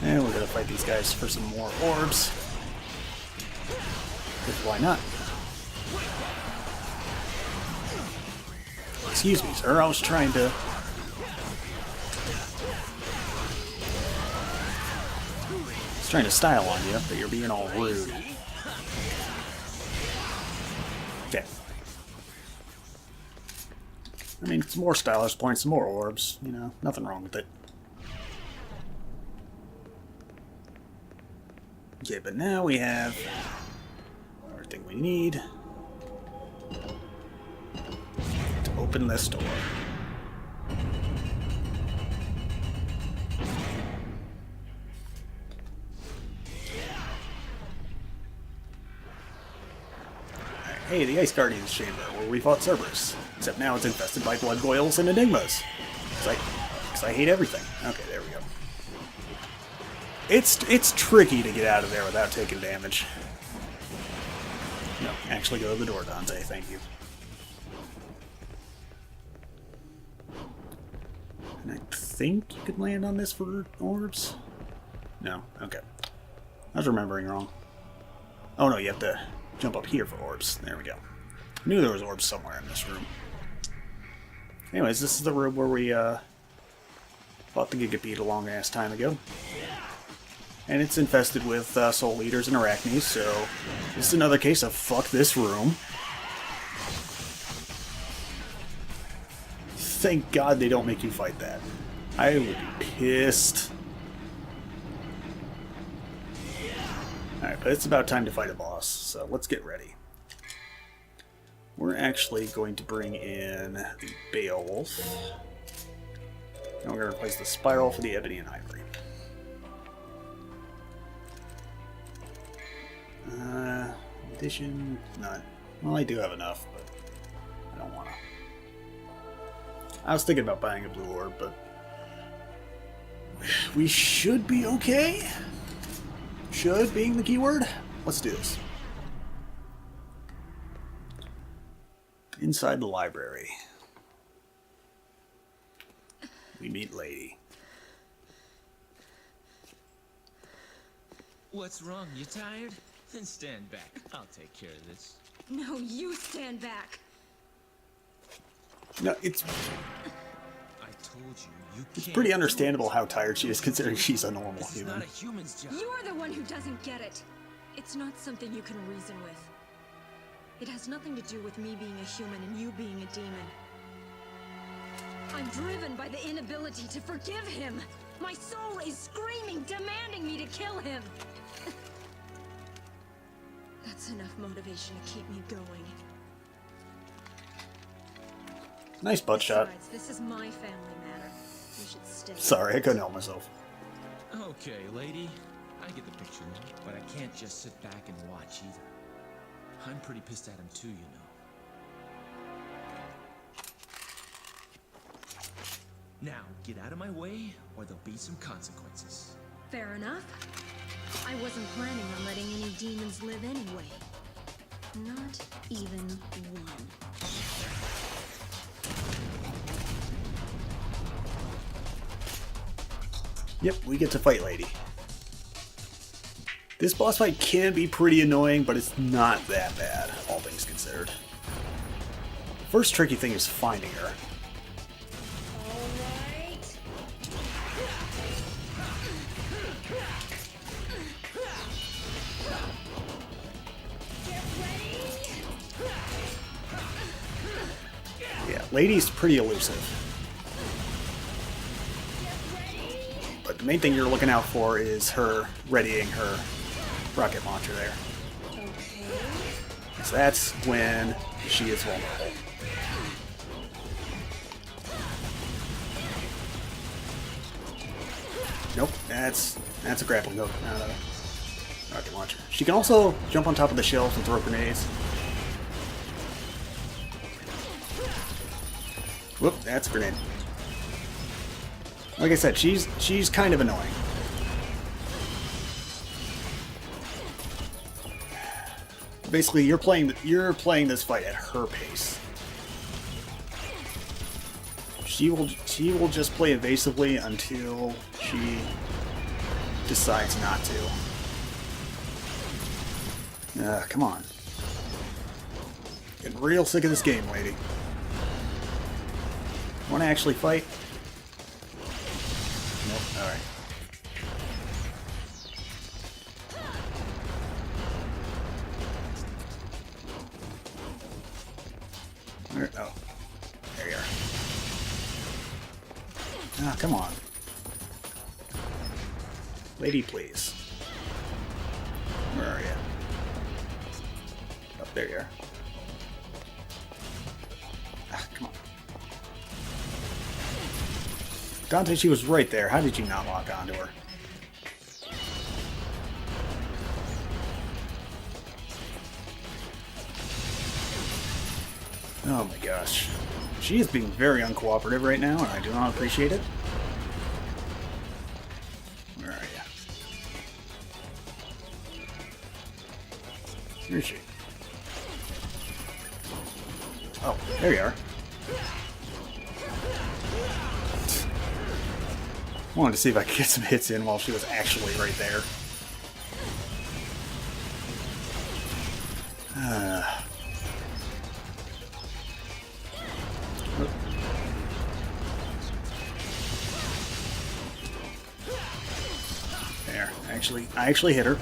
And we're gonna fight these guys for some more orbs. Because why not? Excuse me, sir. I was trying to... style on you, but you're being all rude. Okay. I mean, some more stylish points, some more orbs. You know, nothing wrong with it. Okay, but now we have everything we need to open this door. Hey, the Ice Guardian's chamber, where we fought Cerberus. Except now it's infested by blood goyles and enigmas. Because I hate everything. Okay, there we go. It's tricky to get out of there without taking damage. No, actually go to the door, Dante. Thank you. And I think you could land on this for orbs? No? Okay. I was remembering wrong. Oh no, you have to jump up here for orbs. There we go. I knew there was orbs somewhere in this room. Anyways, this is the room where we fought the Gigapede a long ass time ago. And it's infested with soul eaters and arachnes, so this is another case of fuck this room. Thank God they don't make you fight that. I would be pissed. Alright, but it's about time to fight a boss, so let's get ready. We're actually going to bring in the Beowulf. And we're going to replace the Spiral for the Ebony and Ivory. Addition, none. Well, I do have enough, but I don't want to. I was thinking about buying a blue orb, but we should be okay. Should being the keyword. Let's do this. Inside the library, we meet Lady. What's wrong? You tired? Then stand back. I'll take care of this. No, you stand back. No, it's I told you, it's can't pretty do understandable it. how tired she is, considering she's a normal This is human. not a human's job. You are the one who doesn't get it. It's not something you can reason with. It has nothing to do with me being a human and you being a demon. I'm driven by the inability to forgive him. My soul is screaming, demanding me to kill him. That's enough motivation to keep me going. Nice butt shot. Besides, this is my family matter. You should stay. Sorry, I couldn't help myself. Okay, lady. I get the picture, but I can't just sit back and watch either. I'm pretty pissed at him too, you know. Now, get out of my way, or there'll be some consequences. Fair enough. I wasn't planning on letting any demons live anyway. Not even one. Yep, we get to fight Lady. This boss fight can be pretty annoying, but it's not that bad, all things considered. First tricky thing is finding her. Yeah, Lady's pretty elusive. But the main thing you're looking out for is her readying her rocket launcher there. Okay. So that's when she is vulnerable. Nope, that's a grappling hook, not a rocket launcher. She can also jump on top of the shelf and throw grenades. Whoop, that's a grenade. Like I said, she's kind of annoying. Basically, you're playing this fight at her pace. She will just play evasively until she decides not to. Come on. Getting real sick of this game, lady. Want to actually fight? Nope. All right. Oh, there you are. Ah, come on. Lady, please. Where are you? Oh, there you are. Ah, come on. Dante, she was right there. How did you not lock onto her? Oh my gosh. She is being very uncooperative right now, and I do not appreciate it. Where are you? Where is she? Oh, there you are. I wanted to see if I could get some hits in while she was actually right there. There, I actually hit her.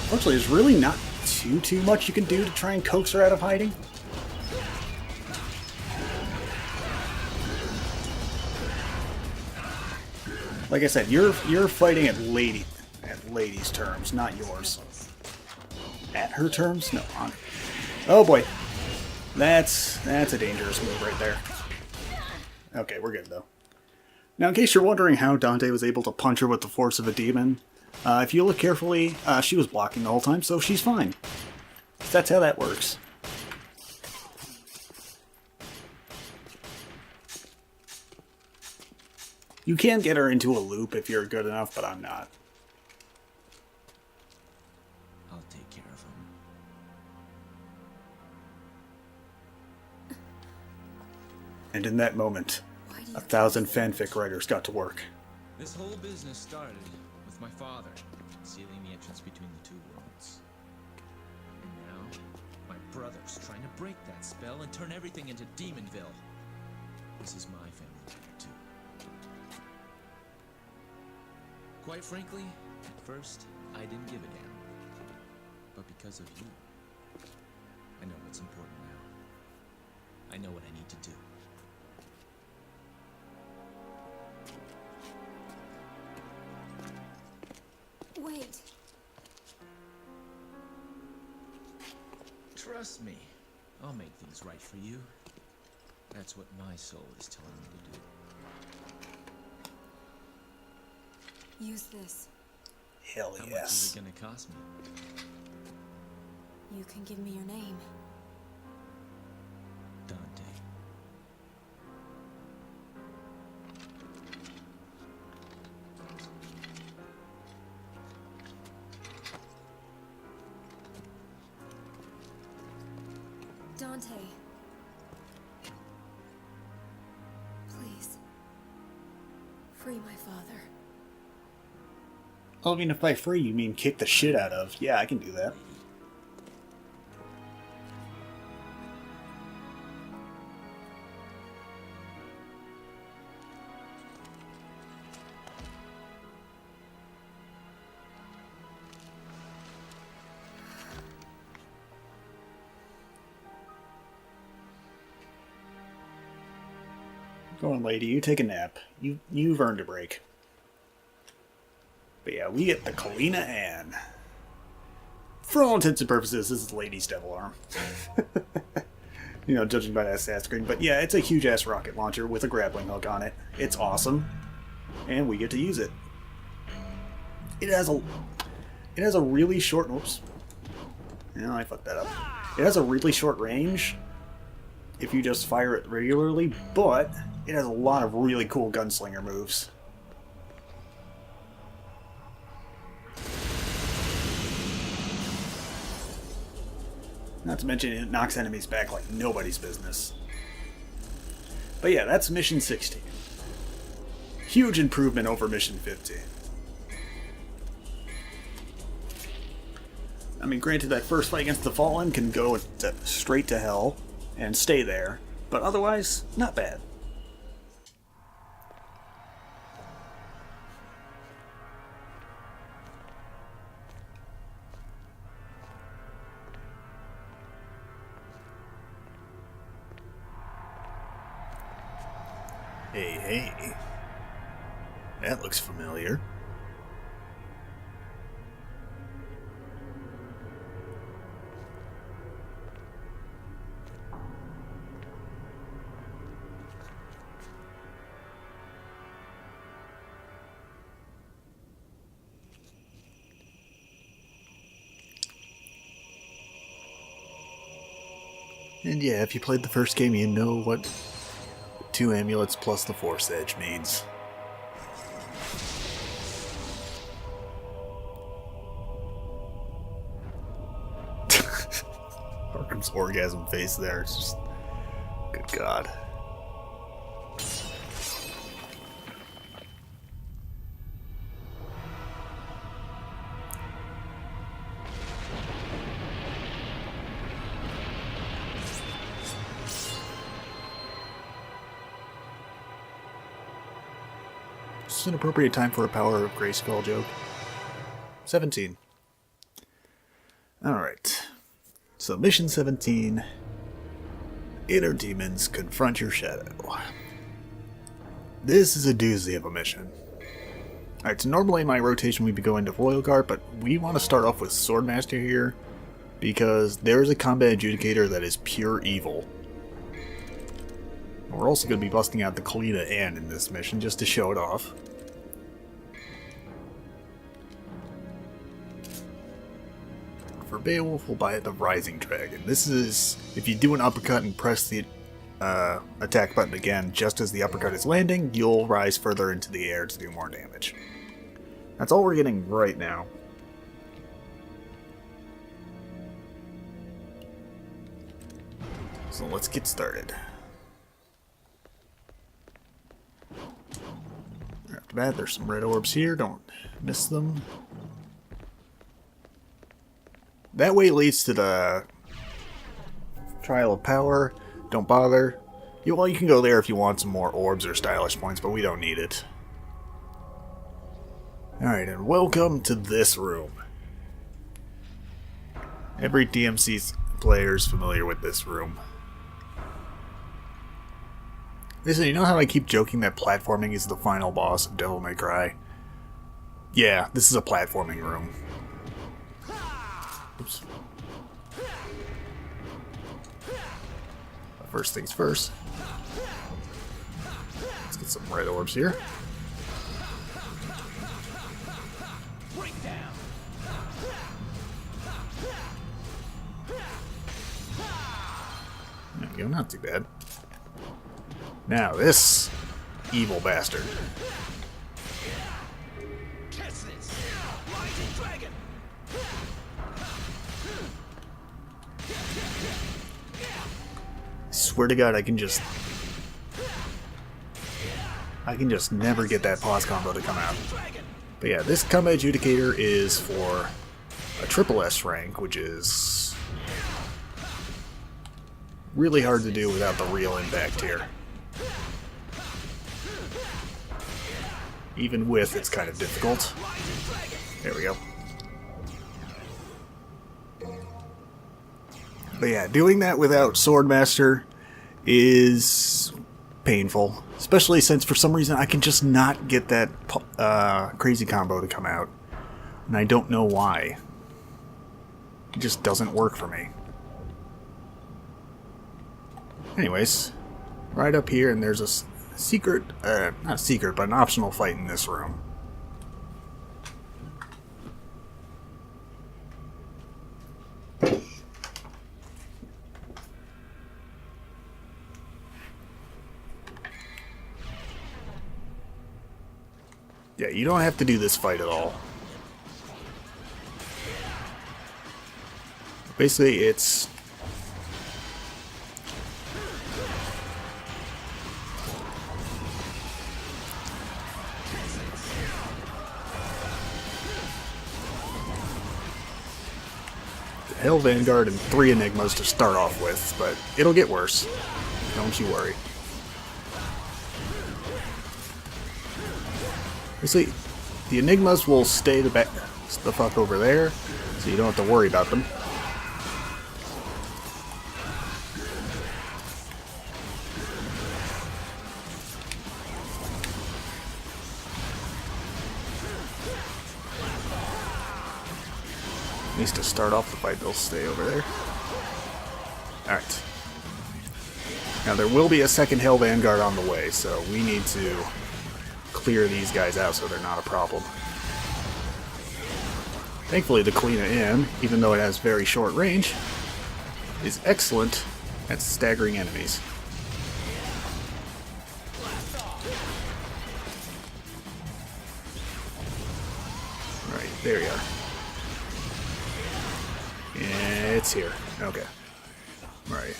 Fortunately, there's really not too much you can do to try and coax her out of hiding. Like I said, you're fighting at ladies' terms, not yours. At her terms? No, on. Oh boy, that's a dangerous move right there. Okay, we're good though. Now, in case you're wondering how Dante was able to punch her with the force of a demon, if you look carefully, she was blocking the whole time, so she's fine. That's how that works. You can get her into a loop if you're good enough, but I'm not. I'll take care of him. And in that moment, 1,000 fanfic writers got to work. This whole business started with my father sealing the entrance between the two worlds. And now, my brother's trying to break that spell and turn everything into Demonville. This is my family matter, too. Quite frankly, at first, I didn't give a damn. But because of you, I know what's important now. I know what I need to do. Wait. Trust me, I'll make things right for you. That's what my soul is telling me to do. Use this. Hell How much is yes. it gonna cost me? You can give me your name. Dante. Dante. Please. Free my father. Oh, I mean, if by free you mean kick the shit out of, yeah, I can do that. Go on, lady. You take a nap. You've earned a break. But yeah, we get the Kalina Ann. For all intents and purposes, this is Lady's devil arm. You know, judging by that stat screen. But yeah, it's a huge-ass rocket launcher with a grappling hook on it. It's awesome. And we get to use it. It has a really short... Whoops. No, I fucked that up. It has a really short range if you just fire it regularly, but it has a lot of really cool gunslinger moves. Not to mention it knocks enemies back like nobody's business. But yeah, that's Mission 16. Huge improvement over Mission 15. I mean, granted, that first fight against the Fallen can go straight to hell and stay there, but otherwise, not bad. Hey. That looks familiar. And yeah, if you played the first game, you know what 2 amulets plus the Force Edge means. Arkham's orgasm face there, it's just... good God. This is an appropriate time for a Power of Grayskull joke. 17. Alright. So, Mission 17. Inner Demons Confront Your Shadow. This is a doozy of a mission. Alright, so normally in my rotation we'd be going to Royal Guard, but we want to start off with Swordmaster here, because there is a combat adjudicator that is pure evil. We're also going to be busting out the Kalina Ann in this mission, just to show it off. For Beowulf, we'll buy the Rising Dragon. This is, if you do an uppercut and press the attack button again, just as the uppercut is landing, you'll rise further into the air to do more damage. That's all we're getting right now. So let's get started. After that, there's some red orbs here, don't miss them. That way leads to the Trial of Power. Don't bother. Well, you can go there if you want some more orbs or stylish points, but we don't need it. Alright, and welcome to this room. Every DMC player is familiar with this room. Listen, you know how I keep joking that platforming is the final boss of Devil May Cry? Yeah, this is a platforming room. Oops. First things first. Let's get some red orbs here. There you go, not too bad. Now this evil bastard. Swear to God, I can just never get that pause combo to come out. But yeah, this combat adjudicator is for a triple S rank, which is really hard to do without the real impact here. Even with, it's kind of difficult. There we go. But yeah, doing that without Swordmaster is painful. Especially since for some reason I can just not get that crazy combo to come out. And I don't know why. It just doesn't work for me. Anyways, right up here, and there's a secret, not a secret, but an optional fight in this room. Yeah, you don't have to do this fight at all. Basically, it's... the Hell Vanguard and 3 Enigmas to start off with, but it'll get worse. Don't you worry. Basically, the Enigmas will stay the fuck over there, so you don't have to worry about them. At least to start off the fight, they'll stay over there. Alright. Now there will be a second Hell Vanguard on the way, so we need to clear these guys out so they're not a problem. Thankfully the Kalina M, even though it has very short range, is excellent at staggering enemies. Right, there you are. It's here. Okay. Right.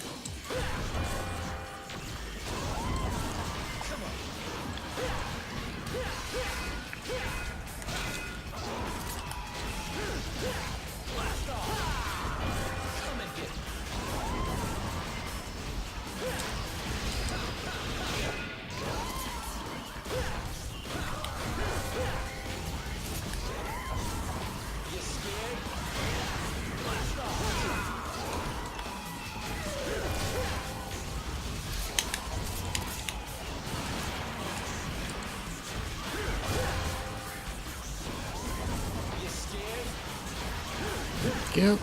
Yep.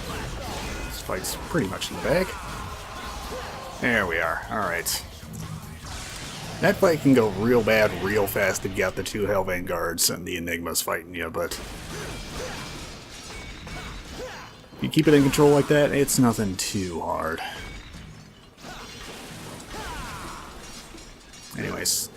This fight's pretty much in the bag. There we are. Alright. That fight can go real bad real fast if you got the 2 Hell Vanguards and the Enigmas fighting you, but if you keep it in control like that, it's nothing too hard. Anyways.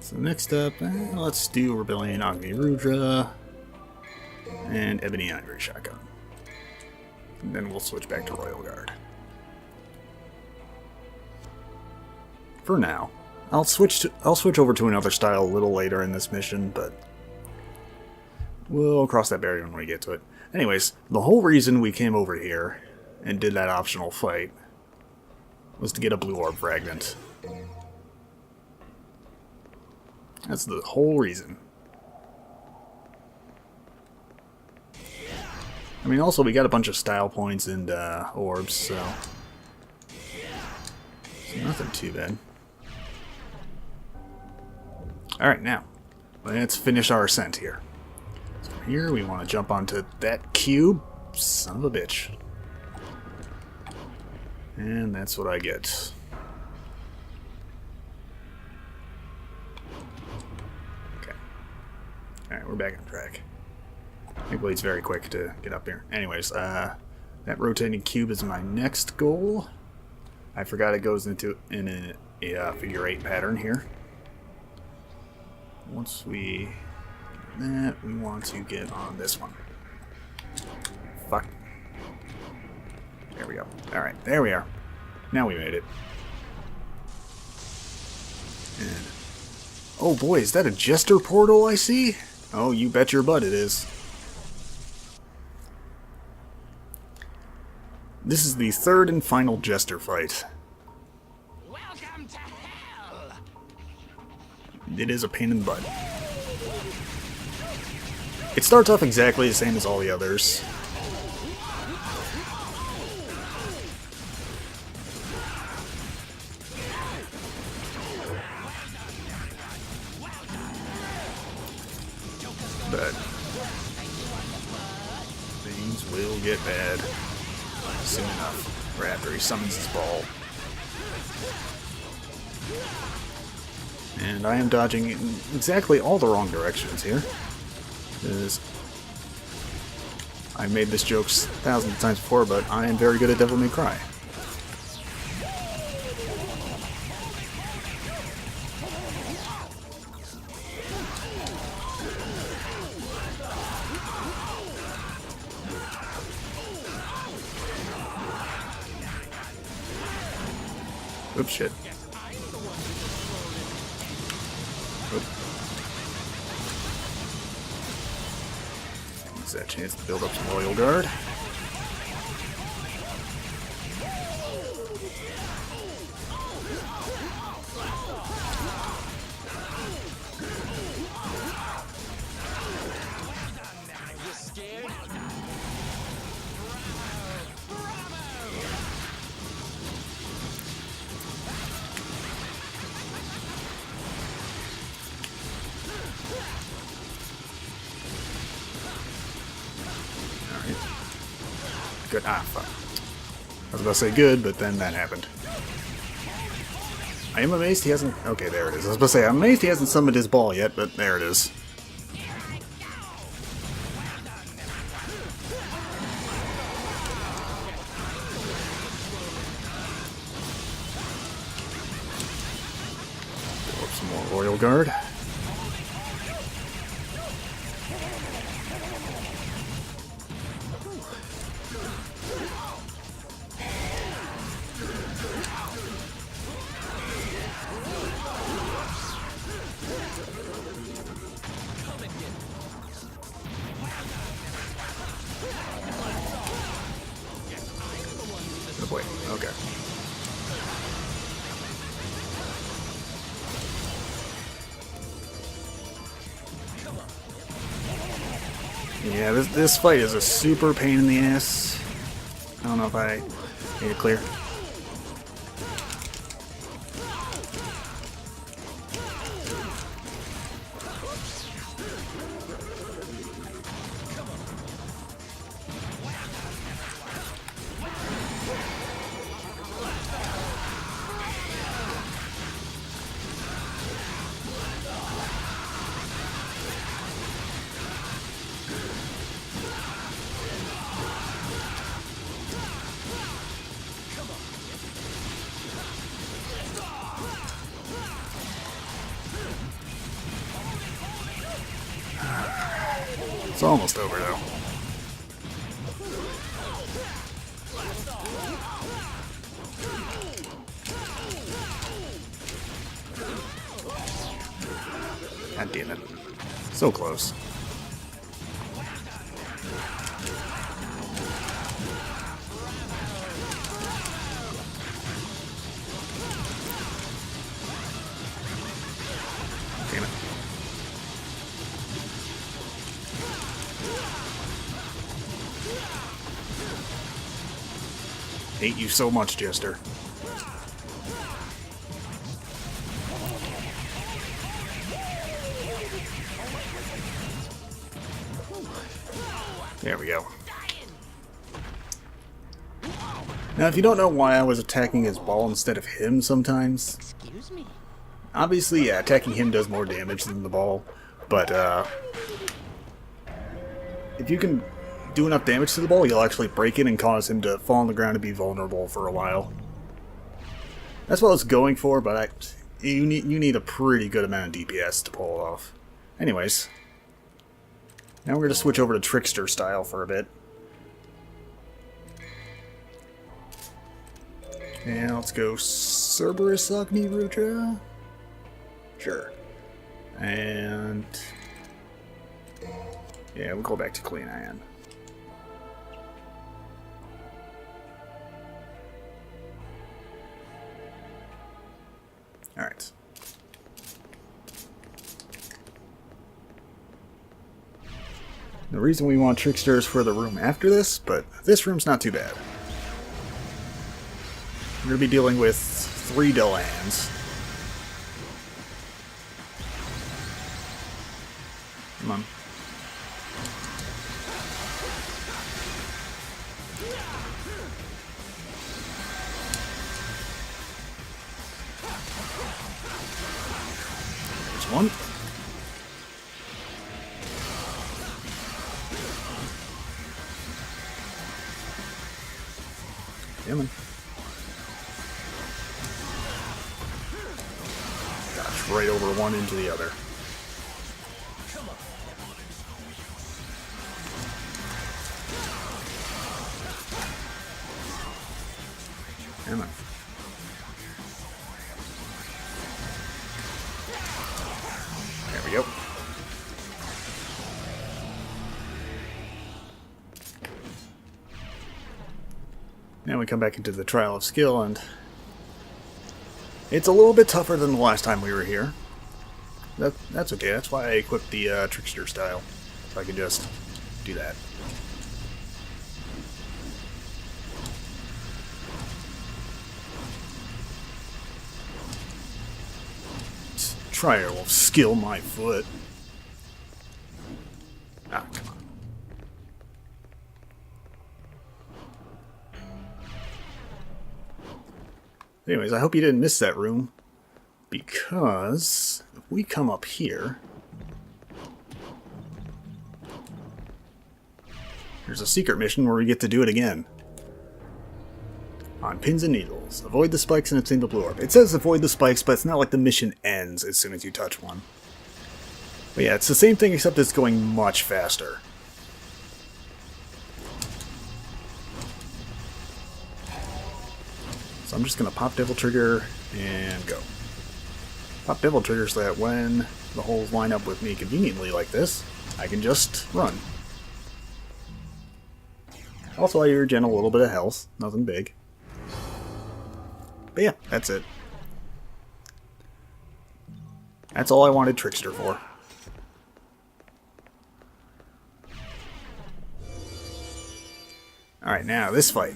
So next up, let's do Rebellion Agni Rudra and Ebony Ivory Shotgun. And then we'll switch back to Royal Guard. For now. I'll switch over to another style a little later in this mission, but we'll cross that barrier when we get to it. Anyways, the whole reason we came over here and did that optional fight was to get a blue orb fragment. That's the whole reason. I mean, also we got a bunch of style points and orbs, so nothing too bad. Alright, now, let's finish our ascent here. So here we want to jump onto that cube. Son of a bitch. And that's what I get. Alright, we're back on track. Thankfully it's very quick to get up here. Anyways, that rotating cube is my next goal. I forgot it goes into in a figure 8 pattern here. Once we get that, we want to get on this one. Fuck. There we go. Alright, there we are. Now we made it. And oh boy, is that a Jester portal I see? Oh, you bet your butt it is. This is the 3rd and final Jester fight. Welcome to hell. It is a pain in the butt. It starts off exactly the same as all the others. but things will get bad soon enough, or after he summons his ball. And I am dodging in exactly all the wrong directions here, because I've made this joke thousands of times before, but I am very good at Devil May Cry. Oops, shit. Oop. Use that chance to build up some Royal Guard. Good. Ah, fuck. I was about to say good, but then that happened. I am amazed he hasn't... Okay, there it is. I was about to say, I'm amazed he hasn't summoned his ball yet, but there it is. Build up some more Royal Guard. Oh boy, okay. Yeah, this fight is a super pain in the ass. I don't know if I made it clear. It's almost over, though. God damn it. So close. Damn it. Hate you so much, Jester. There we go. Now, if you don't know why I was attacking his ball instead of him sometimes, Excuse me. obviously, yeah, attacking him does more damage than the ball, but if you can do enough damage to the ball, you'll actually break it and cause him to fall on the ground and be vulnerable for a while. That's what I was going for, but you need a pretty good amount of DPS to pull it off. Anyways, now we're going to switch over to Trickster style for a bit. And let's go Cerberus Agni Rudra. Sure. And yeah, we'll go back to Clean Iron. Alright. The reason we want Trickster is for the room after this, but this room's not too bad. We're going to be dealing with 3 Delans. Come on. There's one. Come on. Gosh, right over one into the other. Come on. There we go. Now we come back into the trial of skill, and it's a little bit tougher than the last time we were here. That's okay. That's why I equipped the trickster style, so I can just do that. Trial of skill, my foot. Ah, come on. Anyways, I hope you didn't miss that room, because if we come up here, there's a secret mission where we get to do it again. On pins and needles. Avoid the spikes and obtain the blue orb. It says avoid the spikes, but it's not like the mission ends as soon as you touch one. But yeah, it's the same thing except it's going much faster. So I'm just going to pop Devil Trigger and go. Pop Devil Trigger so that when the holes line up with me conveniently like this, I can just run. Also, I regen a little bit of health. Nothing big. But yeah, that's it. That's all I wanted Trickster for. Alright, now this fight.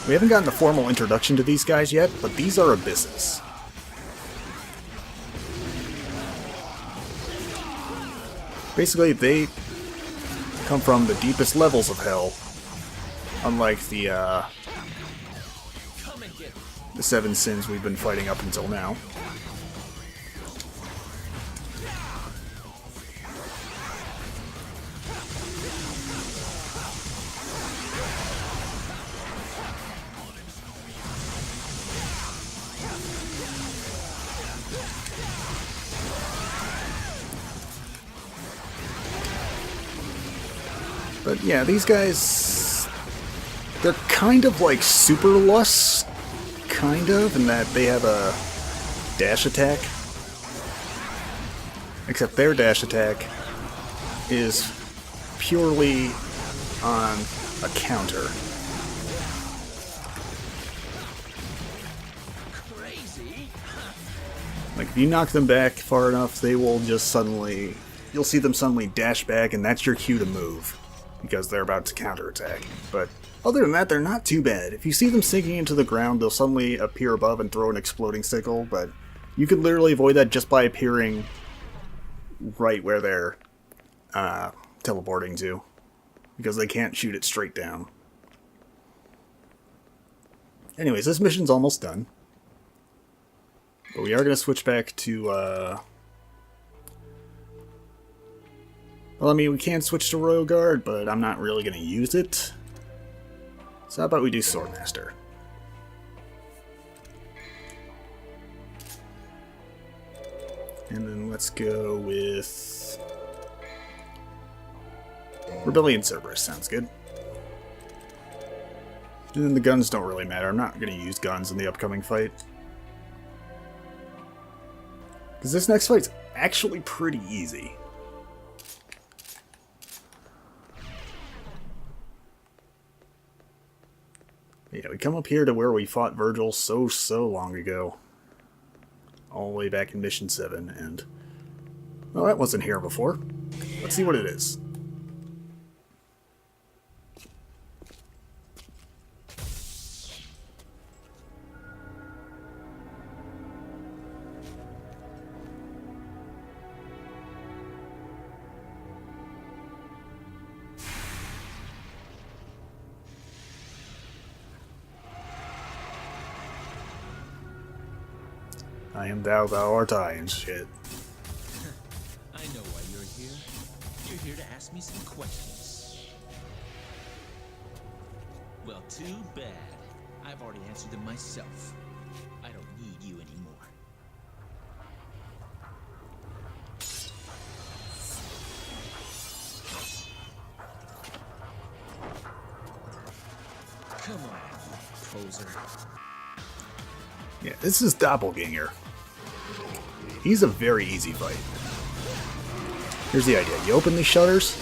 We haven't gotten a formal introduction to these guys yet, but these are abysses. Basically, they come from the deepest levels of hell, unlike the 7 sins we've been fighting up until now. But yeah, these guys, they're kind of like super lusts, kind of, in that they have a dash attack. Except their dash attack is purely on a counter. Crazy. Like, if you knock them back far enough, they will just suddenly, you'll see them suddenly dash back, and that's your cue to move, because they're about to counterattack. But other than that, they're not too bad. If you see them sinking into the ground, they'll suddenly appear above and throw an exploding sickle, but you could literally avoid that just by appearing right where they're teleporting to, because they can't shoot it straight down. Anyways, this mission's almost done. But we are going to switch back to, well, I mean, we can switch to Royal Guard, but I'm not really going to use it. So how about we do Swordmaster? And then let's go with Rebellion Cerberus. Sounds good. And then the guns don't really matter. I'm not going to use guns in the upcoming fight. Because this next fight's actually pretty easy. Yeah, we come up here to where we fought Virgil so long ago. All the way back in Mission 7, and... well, that wasn't here before. Let's see what it is. I am thou, thou art I, and shit. I know why you're here. You're here to ask me some questions. Well, too bad. I've already answered them myself. I don't need you anymore. Come on, poser. Yeah, this is Doppelganger. He's a very easy fight. Here's the idea. You open these shutters,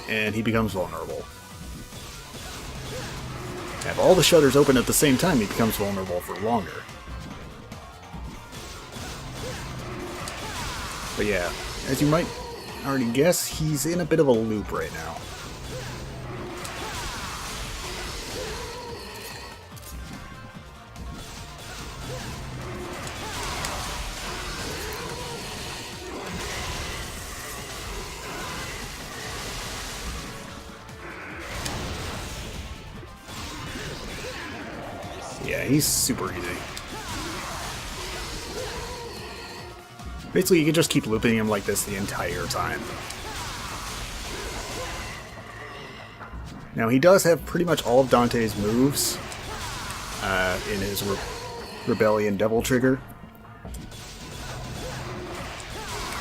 and he becomes vulnerable. Have all the shutters open at the same time, he becomes vulnerable for longer. But yeah, as you might already guess, he's in a bit of a loop right now. Yeah, he's super easy. Basically, you can just keep looping him like this the entire time. Now, he does have pretty much all of Dante's moves in his Rebellion Devil Trigger.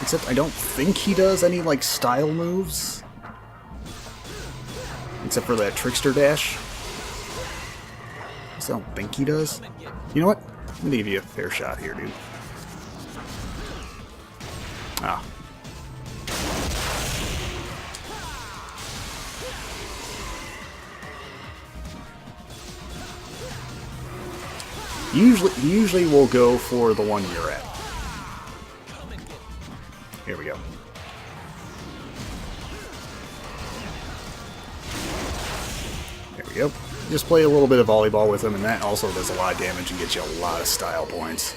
Except I don't think he does any, like, style moves. Except for that Trickster Dash. I don't think he does. You know what? I'm gonna give you a fair shot here, dude. Ah. Usually we'll go for the one you're at. Here we go. There we go. Just play a little bit of volleyball with him, and that also does a lot of damage and gets you a lot of style points.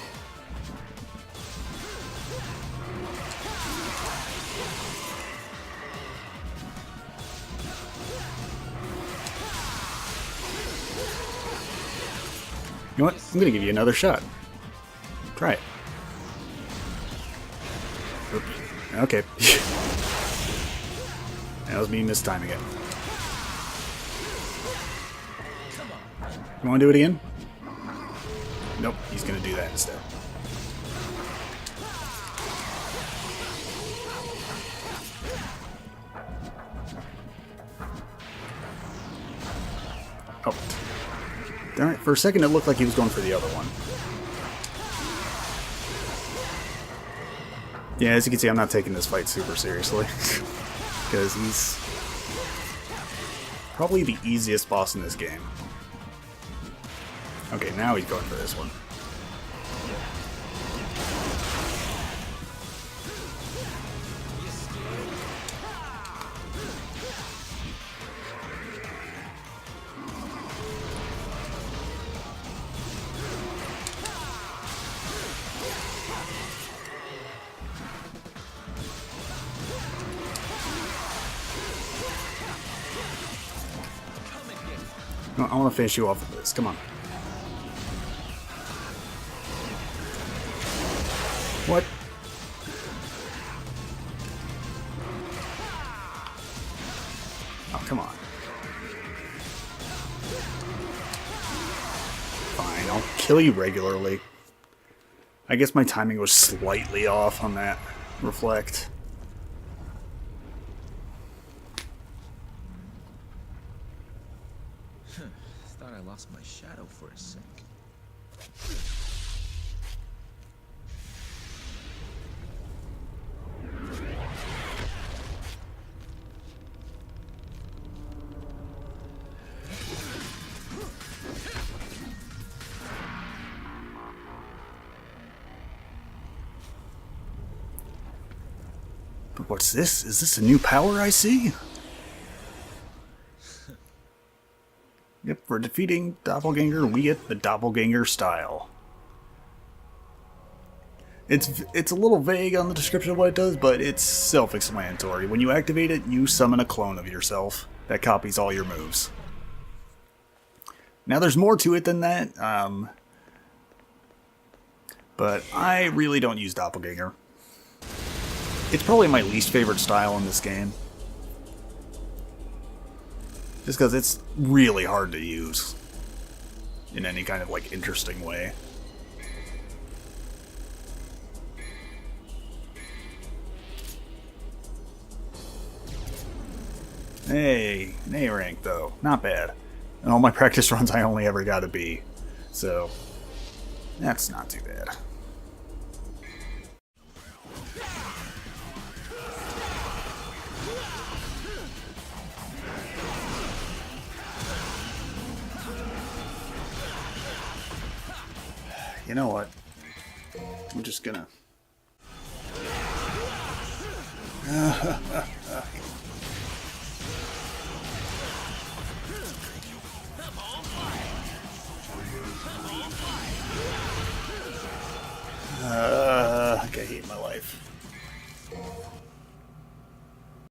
You know what? I'm gonna give you another shot. Try it. Oops. Okay. That was me mistiming it. You want to do it again? Nope, he's going to do that instead. Oh. Darn it, for a second it looked like he was going for the other one. Yeah, as you can see, I'm not taking this fight super seriously. Because he's probably the easiest boss in this game. Okay, now he's going for this one. No, I want to finish you off with this. Come on. What? Oh, come on. Fine, I'll kill you regularly. I guess my timing was slightly off on that reflect. Thought I lost my shadow for a sec. But what's this? Is this a new power I see? Yep, for defeating Doppelganger, we get the Doppelganger style. It's a little vague on the description of what it does, but it's self-explanatory. When you activate it, you summon a clone of yourself that copies all your moves. Now there's more to it than that, But I really don't use Doppelganger. It's probably my least favorite style in this game. Just because it's really hard to use in any kind of, like, interesting way. Hey, an A rank, though. Not bad. In all my practice runs, I only ever got a B. So, that's not too bad. You know what? I'm just gonna... I hate my life.